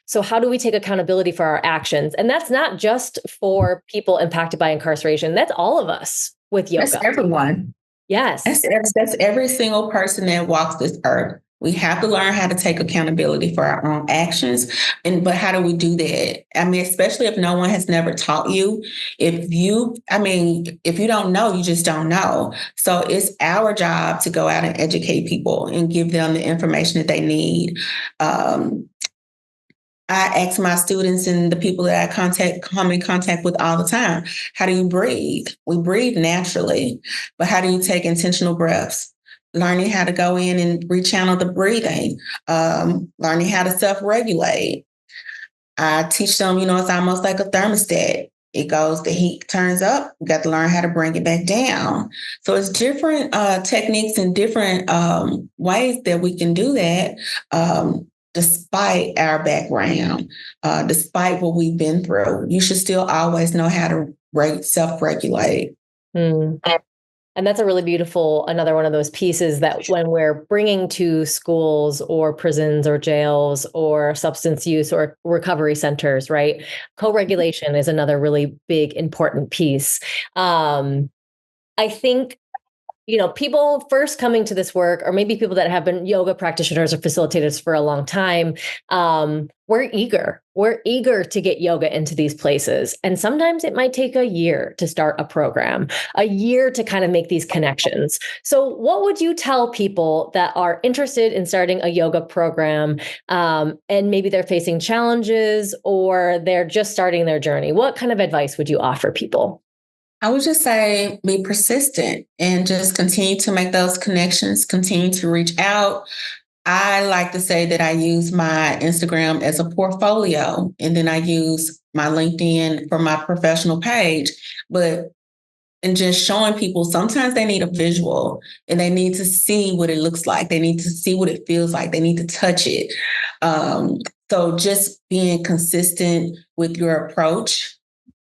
[SPEAKER 1] So, how do we take accountability for our actions? And that's not just for people impacted by incarceration, that's all of us with
[SPEAKER 2] That's
[SPEAKER 1] yoga.
[SPEAKER 2] everyone.
[SPEAKER 1] Yes.
[SPEAKER 2] That's every single person that walks this earth. We have to learn how to take accountability for our own actions. But how do we do that? I mean, especially if no one has never taught you. If you don't know, you just don't know. So it's our job to go out and educate people and give them the information that they need. I ask my students and the people that come in contact with all the time, how do you breathe? We breathe naturally, but how do you take intentional breaths? Learning how to go in and rechannel the breathing, learning how to self-regulate. I teach them, it's almost like a thermostat. The heat turns up, we got to learn how to bring it back down. So it's different techniques and different ways that we can do that. Despite our background, despite what we've been through, you should still always know how to self-regulate.
[SPEAKER 1] Mm. And that's a really beautiful, another one of those pieces that when we're bringing to schools or prisons or jails or substance use or recovery centers, right? Co-regulation is another really big, important piece. I think people first coming to this work, or maybe people that have been yoga practitioners or facilitators for a long time, we're eager. We're eager to get yoga into these places. And sometimes it might take a year to start a program, a year to kind of make these connections. So what would you tell people that are interested in starting a yoga program, and maybe they're facing challenges or they're just starting their journey? What kind of advice would you offer people?
[SPEAKER 2] I would just say be persistent and just continue to make those connections, continue to reach out. I like to say that I use my Instagram as a portfolio, and then I use my LinkedIn for my professional page. And just showing people sometimes they need a visual and they need to see what it looks like. They need to see what it feels like. They need to touch it. So just being consistent with your approach,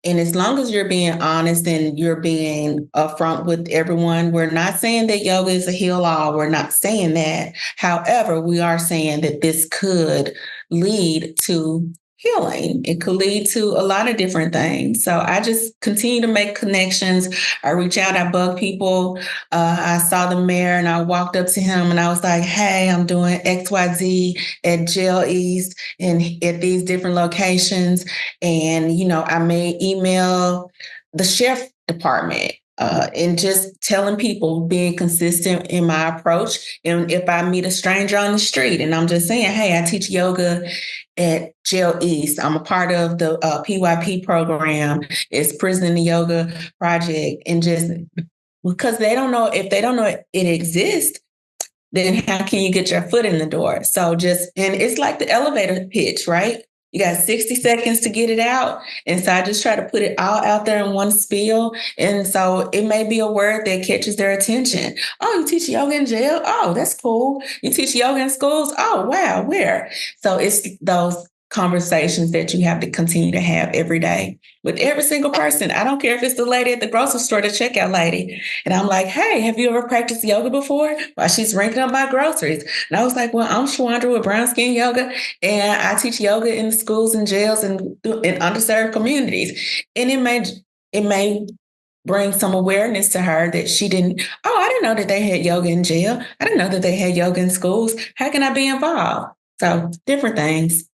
[SPEAKER 2] and as long as you're being honest and you're being upfront with everyone, we're not saying that yoga is a heal all. We're not saying that. However, we are saying that this could lead to healing. It could lead to a lot of different things. So I just continue to make connections. I reach out, I bug people. I saw the mayor and I walked up to him and I was like, hey, I'm doing XYZ at Jail East and at these different locations. And, I may email the sheriff department and just telling people, being consistent in my approach. And if I meet a stranger on the street and I'm just saying, hey, I teach yoga at Jail East. I'm a part of the PYP program. It's Prison and Yoga Project. And just because if they don't know it exists, then how can you get your foot in the door? And it's like the elevator pitch, right? You got 60 seconds to get it out. And so I just try to put it all out there in one spiel. And so it may be a word that catches their attention. Oh, you teach yoga in jail? Oh, that's cool. You teach yoga in schools? Oh, wow, where? So it's those conversations that you have to continue to have every day with every single person. I don't care if it's the lady at the grocery store, the checkout lady. And I'm like, hey, have you ever practiced yoga before? While she's ranking up my groceries. And I was like, well, I'm Shawandra with Brown Skin Yoga, and I teach yoga in schools and jails and in underserved communities. And it may bring some awareness to her that she didn't, oh, I didn't know that they had yoga in jail. I didn't know that they had yoga in schools. How can I be involved? So different things.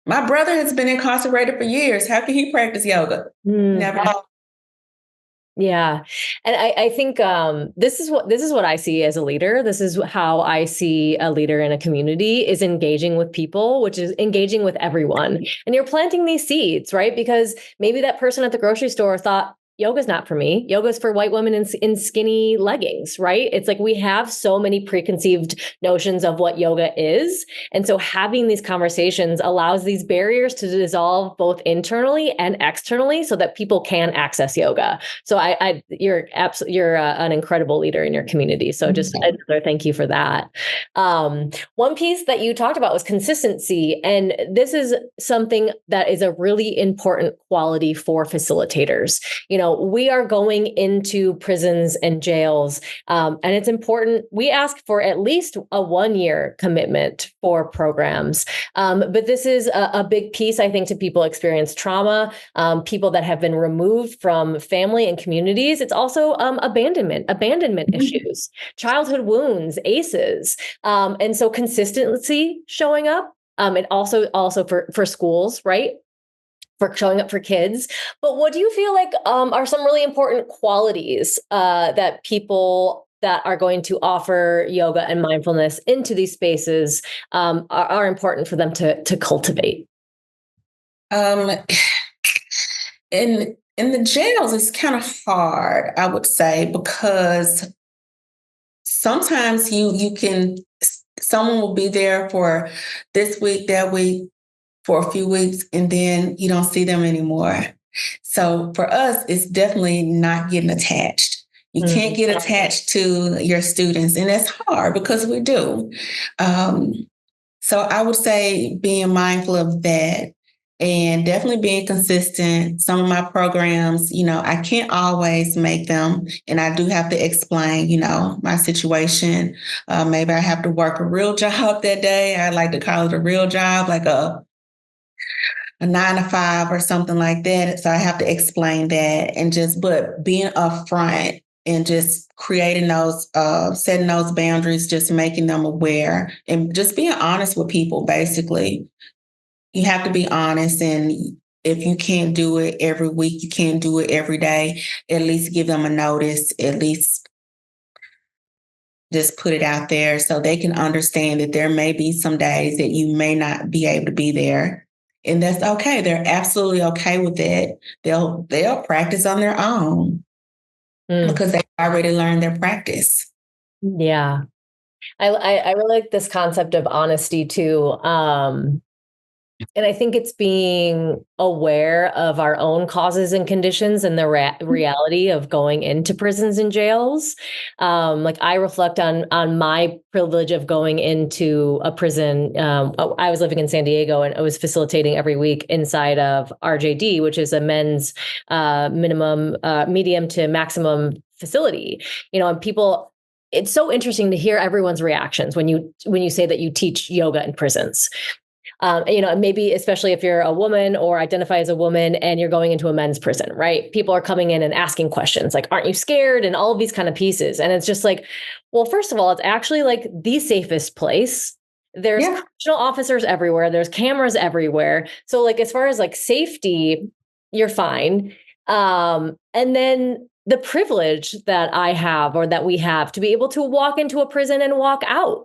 [SPEAKER 2] My brother has been incarcerated for years. How can he practice yoga? Never.
[SPEAKER 1] Yeah. And I think this is what I see as a leader. This is how I see a leader in a community is engaging with people, which is engaging with everyone. And you're planting these seeds, right? Because maybe that person at the grocery store thought, yoga's not for me. Yoga's for white women in skinny leggings, right? It's like we have so many preconceived notions of what yoga is. And so having these conversations allows these barriers to dissolve both internally and externally so that people can access yoga. So you're an incredible leader in your community. So just another thank you for that. One piece that you talked about was consistency. And this is something that is a really important quality for facilitators. We are going into prisons and jails, and it's important. We ask for at least a 1-year commitment for programs. But this is a big piece, I think, to people experience trauma, people that have been removed from family and communities. It's also abandonment issues, childhood wounds, ACEs. And so consistency showing up. And also for schools, right? For showing up for kids. But what do you feel like are some really important qualities that people that are going to offer yoga and mindfulness into these spaces are important for them to cultivate?
[SPEAKER 2] In the jails, it's kind of hard, I would say, because sometimes someone will be there for this week, that week, for a few weeks, and then you don't see them anymore. So for us, it's definitely not getting attached. You can't get attached to your students, and that's hard because we do. So I would say being mindful of that and definitely being consistent. Some of my programs, I can't always make them, and I do have to explain, my situation. Maybe I have to work a real job that day. I like to call it a real job, like a 9 to 5 or something like that. So I have to explain that but being upfront and just creating setting those boundaries, just making them aware and just being honest with people, basically. You have to be honest. And if you can't do it every week, you can't do it every day, at least give them a notice, at least just put it out there so they can understand that there may be some days that you may not be able to be there. And that's okay. They're absolutely okay with it. They'll practice on their own because they already learned their practice.
[SPEAKER 1] Yeah. I really like this concept of honesty too. And I think it's being aware of our own causes and conditions and the reality of going into prisons and jails. Like I reflect on my privilege of going into a prison. I was living in San Diego and I was facilitating every week inside of RJD, which is a men's medium to maximum facility. And people. It's so interesting to hear everyone's reactions when you say that you teach yoga in prisons. Maybe especially if you're a woman or identify as a woman and you're going into a men's prison, right? People are coming in and asking questions like, aren't you scared? And all of these kind of pieces. And it's just like, well, first of all, it's actually like the safest place. There's correctional officers everywhere. There's cameras everywhere. So like, as far as like safety, you're fine. And then the privilege that I have or that we have to be able to walk into a prison and walk out.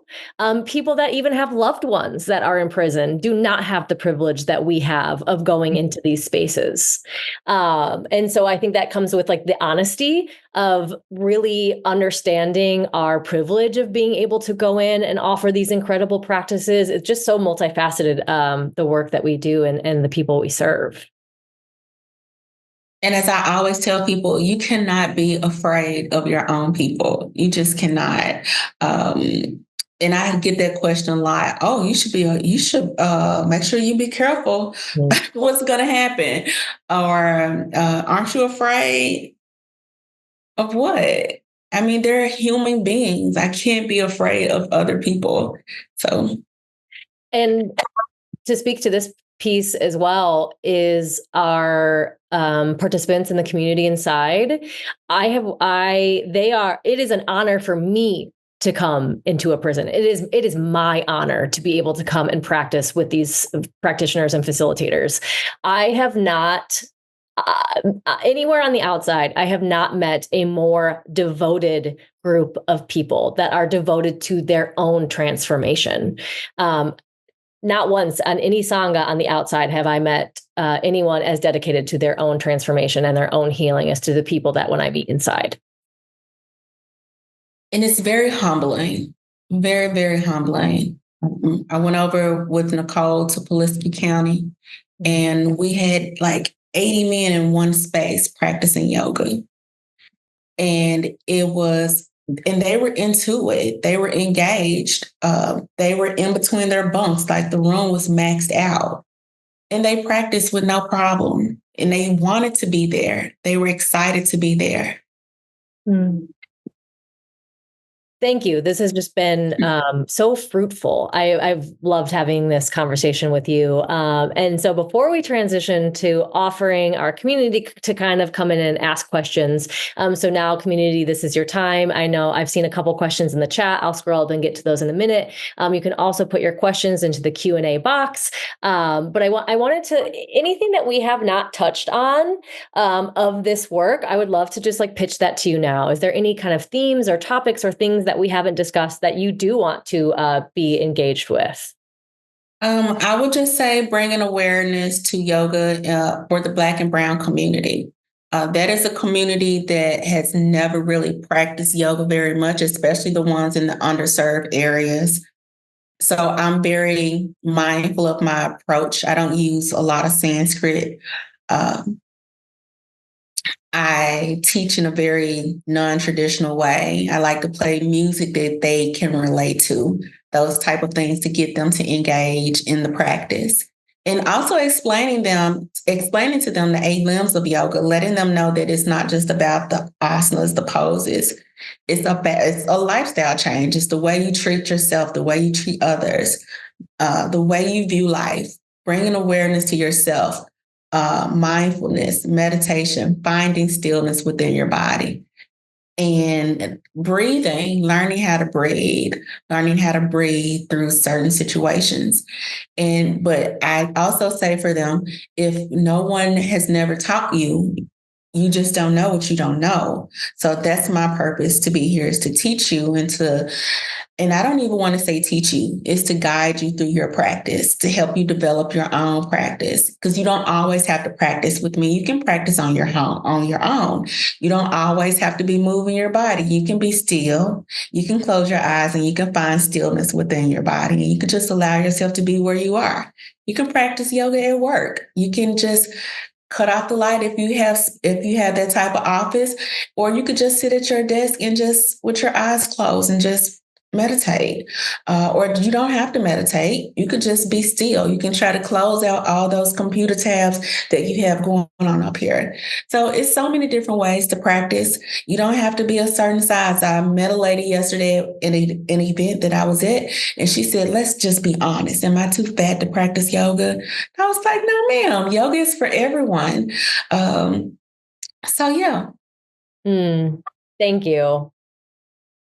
[SPEAKER 1] People that even have loved ones that are in prison do not have the privilege that we have of going into these spaces. And so I think that comes with like the honesty of really understanding our privilege of being able to go in and offer these incredible practices. It's just so multifaceted, the work that we do and the people we serve.
[SPEAKER 2] And as I always tell people, you cannot be afraid of your own people. You just cannot. And I get that question a lot. Oh, you should make sure you be careful what's going to happen. Or aren't you afraid of what? I mean, they're human beings. I can't be afraid of other people. So,
[SPEAKER 1] And to speak to this piece as well is our participants in the community inside. It is an honor for me to come into a prison. It is my honor to be able to come and practice with these practitioners and facilitators. I have not anywhere on the outside, I have not met a more devoted group of people that are devoted to their own transformation. Not once on any Sangha on the outside have I met anyone as dedicated to their own transformation and their own healing as to the people that when I meet inside.
[SPEAKER 2] And it's very humbling, very, very humbling. I went over with Nicole to Pulaski County, and we had like 80 men in one space practicing yoga. And they were into it. They were engaged. They were in between their bunks, like the room was maxed out. And they practiced with no problem. And they wanted to be there. They were excited to be there.
[SPEAKER 1] Mm. Thank you. This has just been so fruitful. I've loved having this conversation with you. And so before we transition to offering our community to kind of come in and ask questions, so now community, this is your time. I know I've seen a couple questions in the chat. I'll scroll up and get to those in a minute. You can also put your questions into the Q&A box. But I wanted to, anything that we have not touched on of this work, I would love to just like pitch that to you now. Is there any kind of themes or topics or things that we haven't discussed that you do want to be engaged with?
[SPEAKER 2] I would just say bringing awareness to yoga for the Black and Brown community. That is a community that has never really practiced yoga very much, especially the ones in the underserved areas. So I'm very mindful of my approach. I don't use a lot of Sanskrit. I teach in a very non-traditional way. I like to play music that they can relate to, those type of things to get them to engage in the practice. And also explaining to them the 8 limbs of yoga, letting them know that it's not just about the asanas, the poses. It's a lifestyle change. It's the way you treat yourself, the way you treat others, the way you view life, bringing awareness to yourself. Mindfulness, meditation, finding stillness within your body, and breathing, learning how to breathe through certain situations. But I also say for them, if no one has never taught you, you just don't know what you don't know. So that's my purpose to be here, is to teach you and I don't even want to say teach you, is to guide you through your practice, to help you develop your own practice. Because you don't always have to practice with me. You can practice on your own. You don't always have to be moving your body. You can be still. You can close your eyes and you can find stillness within your body. And you can just allow yourself to be where you are. You can practice yoga at work. You can just cut off the light if you have that type of office, or you could just sit at your desk and just with your eyes closed and just meditate. Or you don't have to meditate. You could just be still. You can try to close out all those computer tabs that you have going on up here. So it's so many different ways to practice. You don't have to be a certain size. I met a lady yesterday in an event that I was at, and she said, let's just be honest. Am I too fat to practice yoga? I was like, no, ma'am. Yoga is for everyone. So, yeah.
[SPEAKER 1] Thank you.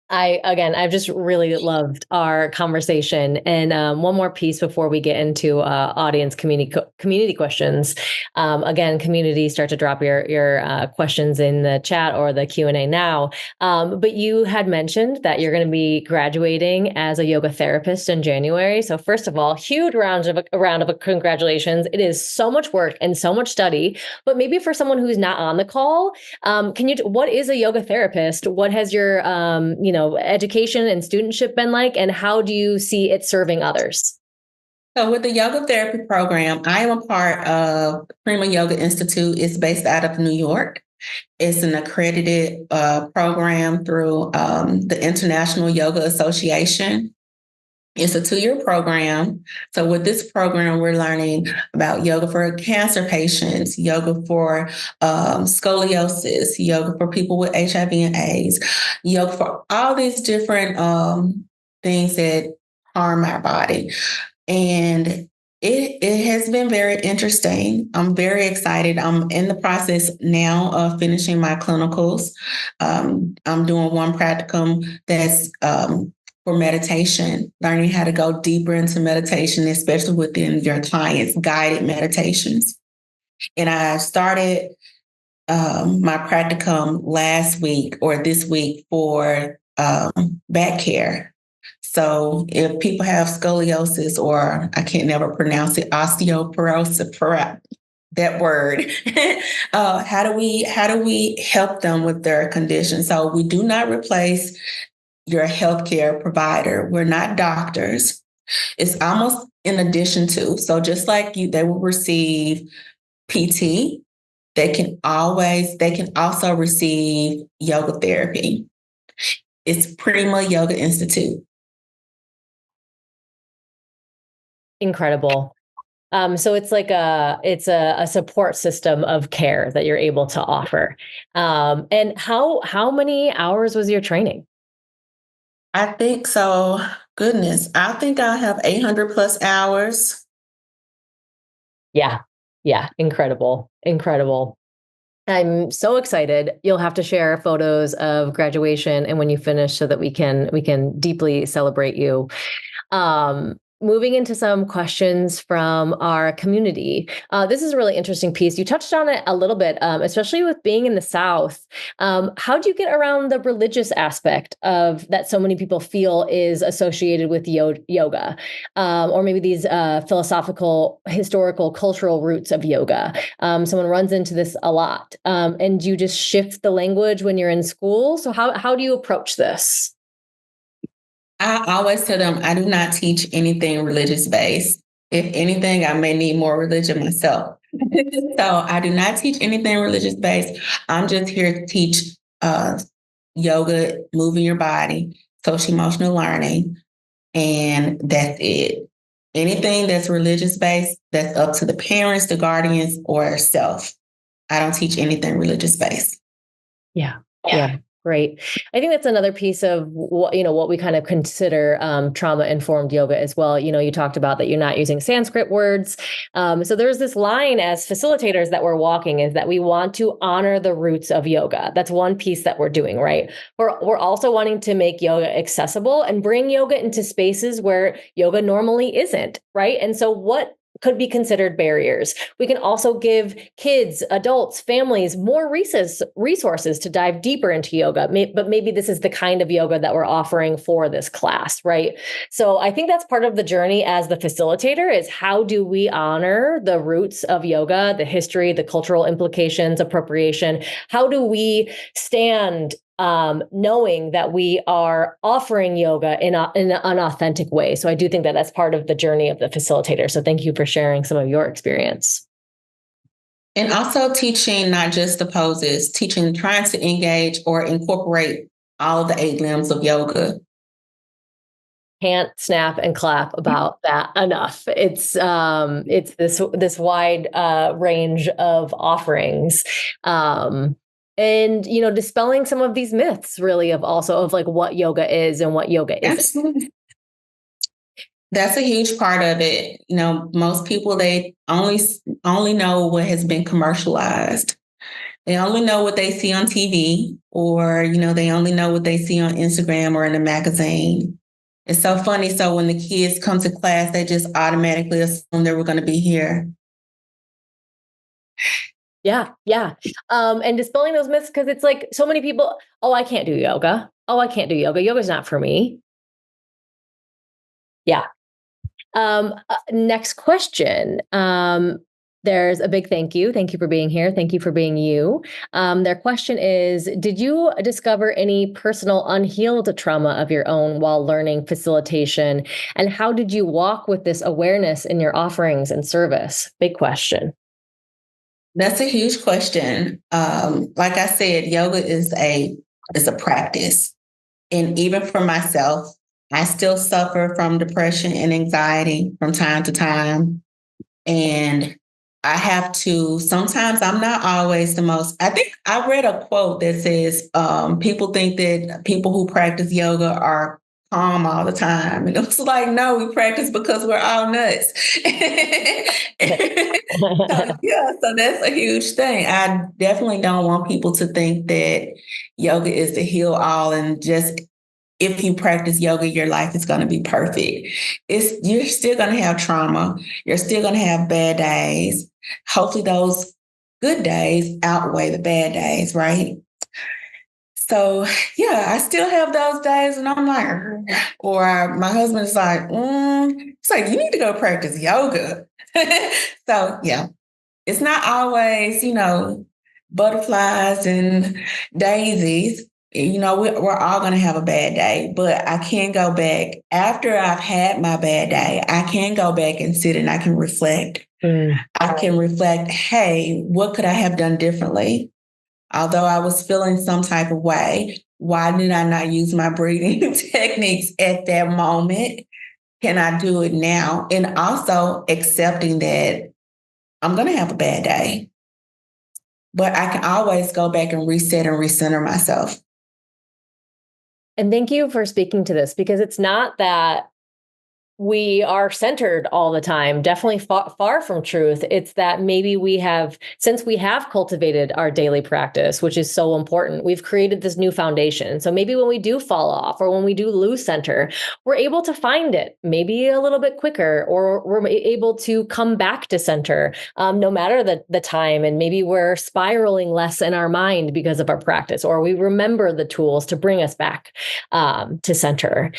[SPEAKER 1] I've just really loved our conversation. And one more piece before we get into audience community questions. Again, community, start to drop your questions in the chat or the Q&A now. But you had mentioned that you're going to be graduating as a yoga therapist in January. So first of all, huge round of congratulations. It is so much work and so much study. But maybe for someone who's not on the call, what is a yoga therapist? What has your education and studentship been like, and how do you see it serving others?
[SPEAKER 2] So with the yoga therapy program, I am a part of Prima Yoga Institute. It's based out of New York. It's an accredited program through the International Yoga Association. It's a 2-year program. So with this program, we're learning about yoga for cancer patients, yoga for scoliosis, yoga for people with HIV and AIDS, yoga for all these different things that harm our body. And it has been very interesting. I'm very excited. I'm in the process now of finishing my clinicals. I'm doing one practicum that's for meditation, learning how to go deeper into meditation, especially within your clients' guided meditations. And I started my practicum last week or this week for back care. So if people have scoliosis, or I can't never pronounce it, osteoporosis, that word, how do we help them with their condition? So we do not replace your healthcare provider. We're not doctors. It's almost in addition to. So just like you, they will receive PT. They can also receive yoga therapy. It's Prima Yoga Institute.
[SPEAKER 1] Incredible. So it's like a support system of care that you're able to offer. And how many hours was your training?
[SPEAKER 2] I think so. Goodness, I think I have 800 plus hours.
[SPEAKER 1] Yeah. Yeah. Incredible. Incredible. I'm so excited. You'll have to share photos of graduation and when you finish so that we can deeply celebrate you. Moving into some questions from our community. This is a really interesting piece. You touched on it a little bit, especially with being in the South. How do you get around the religious aspect of that so many people feel is associated with yoga, or maybe these philosophical, historical, cultural roots of yoga? Someone runs into this a lot, and you just shift the language when you're in school. So how do you approach this?
[SPEAKER 2] I always tell them I do not teach anything religious based. If anything, I may need more religion myself. So I do not teach anything religious based. I'm just here to teach yoga, moving your body, social emotional learning, and that's it. Anything that's religious based, that's up to the parents, the guardians, or self. I don't teach anything religious based.
[SPEAKER 1] Yeah. Yeah. Great. I think that's another piece of what we kind of consider trauma informed yoga as well. You talked about that you're not using Sanskrit words. So there's this line as facilitators that we're walking is that we want to honor the roots of yoga. That's one piece that we're doing, right? We're also wanting to make yoga accessible and bring yoga into spaces where yoga normally isn't, right? And so what could be considered barriers? We can also give kids, adults, families more resources to dive deeper into yoga. But maybe this is the kind of yoga that we're offering for this class, right? So I think that's part of the journey as the facilitator is how do we honor the roots of yoga, the history, the cultural implications, appropriation? How do we stand knowing that we are offering yoga in an authentic way? So I do think that that's part of the journey of the facilitator. So thank you for sharing some of your experience.
[SPEAKER 2] And also teaching not just the poses, trying to engage or incorporate all of the 8 limbs of yoga.
[SPEAKER 1] Can't snap and clap about that enough. It's this wide range of offerings. And dispelling some of these myths really of like what yoga is and what yoga isn't.
[SPEAKER 2] Absolutely. That's a huge part of it. Most people, they only know what has been commercialized. They only know what they see on TV, or, they only know what they see on Instagram or in a magazine. It's so funny. So when the kids come to class, they just automatically assume that we're going to be here.
[SPEAKER 1] Yeah. Yeah. And dispelling those myths, because it's like so many people, oh, I can't do yoga. Oh, I can't do yoga. Yoga's not for me. Yeah. Next question. There's a big thank you. Thank you for being here. Thank you for being you. Their question is, did you discover any personal unhealed trauma of your own while learning facilitation? And how did you walk with this awareness in your offerings and service? Big question.
[SPEAKER 2] That's a huge question. Like I said, yoga is a practice. And even for myself, I still suffer from depression and anxiety from time to time. And I have to, sometimes I'm not always the most, I think I read a quote that says, people think that people who practice yoga are calm all the time. And it was like, no, we practice because we're all nuts. So, yeah, so that's a huge thing. I definitely don't want people to think that yoga is the heal all and just if you practice yoga, your life is going to be perfect. You're still going to have trauma. You're still going to have bad days. Hopefully, those good days outweigh the bad days, right? So, yeah, I still have those days, and I'm like, or my husband's like, it's like you need to go practice yoga. So, yeah, it's not always, butterflies and daisies. We're all going to have a bad day, but I can go back after I've had my bad day. I can go back and sit and I can reflect. I can reflect, hey, what could I have done differently? Although I was feeling some type of way, why did I not use my breathing techniques at that moment? Can I do it now? And also accepting that I'm going to have a bad day, but I can always go back and reset and recenter myself.
[SPEAKER 1] And thank you for speaking to this, because it's not that we are centered all the time. Definitely far from truth. It's that maybe since we have cultivated our daily practice, which is so important, we've created this new foundation. So maybe when we do fall off or when we do lose center, we're able to find it maybe a little bit quicker, or we're able to come back to center, no matter the time. And maybe we're spiraling less in our mind because of our practice, or we remember the tools to bring us back to center.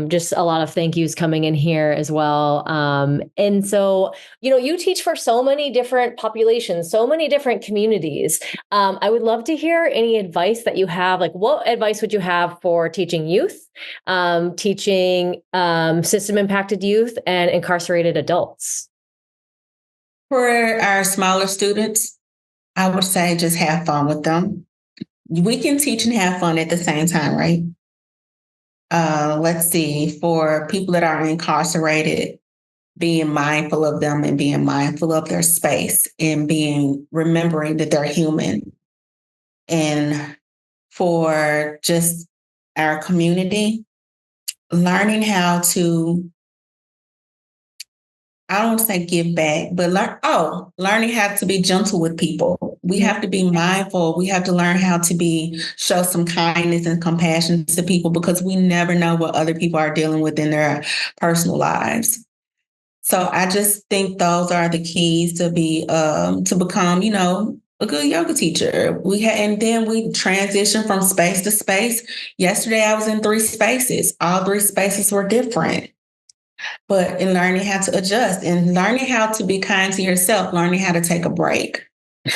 [SPEAKER 1] Just a lot of thank yous coming in here as well. And so, you teach for so many different populations, so many different communities. I would love to hear any advice that you have. Like, what advice would you have for teaching youth, teaching system impacted youth, and incarcerated adults?
[SPEAKER 2] For our smaller students, I would say just have fun with them. We can teach and have fun at the same time, right? Let's see, for people that are incarcerated, being mindful of them and being mindful of their space and remembering that they're human. And for just our community, learning how to, I don't want to say give back, but learning how to be gentle with people. We have to be mindful. We have to learn how to show some kindness and compassion to people, because we never know what other people are dealing with in their personal lives. So I just think those are the keys to become, a good yoga teacher. And then we transition from space to space. Yesterday I was in 3 spaces. All 3 spaces were different. But in learning how to adjust and learning how to be kind to yourself, learning how to take a break.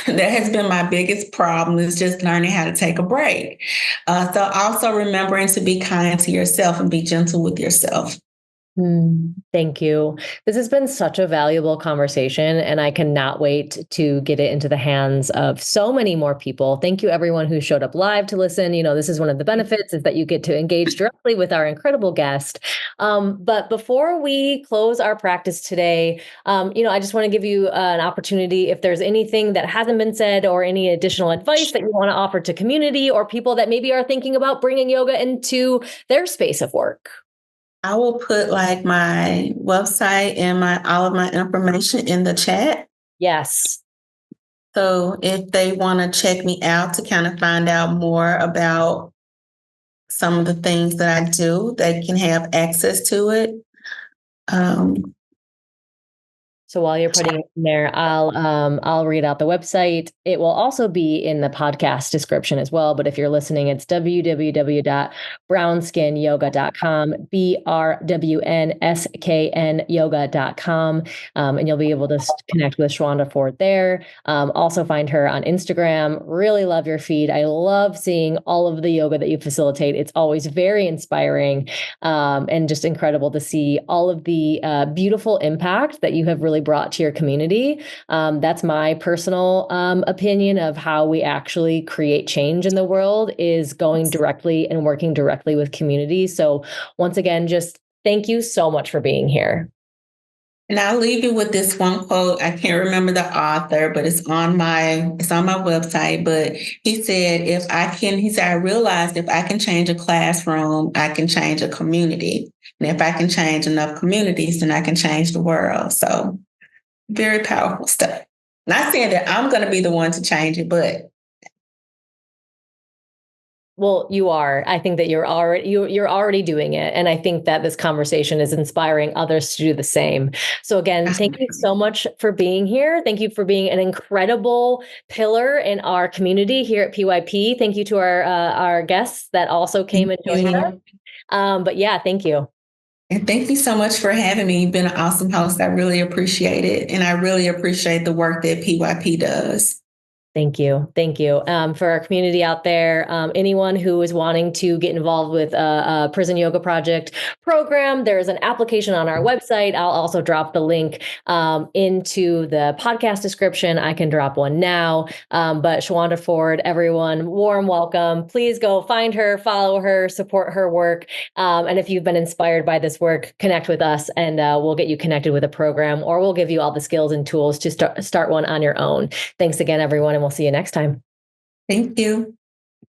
[SPEAKER 2] That has been my biggest problem, is just learning how to take a break. So also remembering to be kind to yourself and be gentle with yourself.
[SPEAKER 1] Thank you. This has been such a valuable conversation, and I cannot wait to get it into the hands of so many more people. Thank you, everyone who showed up live to listen. This is one of the benefits, is that you get to engage directly with our incredible guest. But before we close our practice today, I just want to give you an opportunity, if there's anything that hasn't been said or any additional advice that you want to offer to community or people that maybe are thinking about bringing yoga into their space of work.
[SPEAKER 2] I will put my website and all of my information in the chat.
[SPEAKER 1] Yes.
[SPEAKER 2] So if they want to check me out to kind of find out more about some of the things that I do, they can have access to it.
[SPEAKER 1] So while you're putting it in there, I'll read out the website. It will also be in the podcast description as well. But if you're listening, it's www.brownskinyoga.com, BRWNSKN yoga.com. And you'll be able to connect with Shawandra Ford there. Also find her on Instagram. Really love your feed. I love seeing all of the yoga that you facilitate. It's always very inspiring, and just incredible to see all of the beautiful impact that you have really brought to your community. That's my personal opinion of how we actually create change in the world, is going directly and working directly with communities. So once again, just thank you so much for being here.
[SPEAKER 2] And I'll leave you with this one quote. I can't remember the author, but it's on my website. But he said, I realized if I can change a classroom, I can change a community. And if I can change enough communities, then I can change the world. So very powerful stuff. Not saying that I'm going to be the one to change it, but
[SPEAKER 1] Well, you are. I think that you're already doing it, and I think that this conversation is inspiring others to do the same. So again, thank you so much for being here. Thank you for being an incredible pillar in our community here at PYP. Thank you to our guests that also came and joined us. But yeah, thank you.
[SPEAKER 2] And thank you so much for having me. You've been an awesome host. I really appreciate it. And I really appreciate the work that PYP does.
[SPEAKER 1] Thank you. Thank you. For our community out there, anyone who is wanting to get involved with a Prison Yoga Project program, there's an application on our website. I'll also drop the link into the podcast description. I can drop one now. But Shawandra Ford, everyone, warm welcome. Please go find her, follow her, support her work. And if you've been inspired by this work, connect with us, and we'll get you connected with a program, or we'll give you all the skills and tools to start one on your own. Thanks again, everyone, and we'll see you next time.
[SPEAKER 2] Thank you.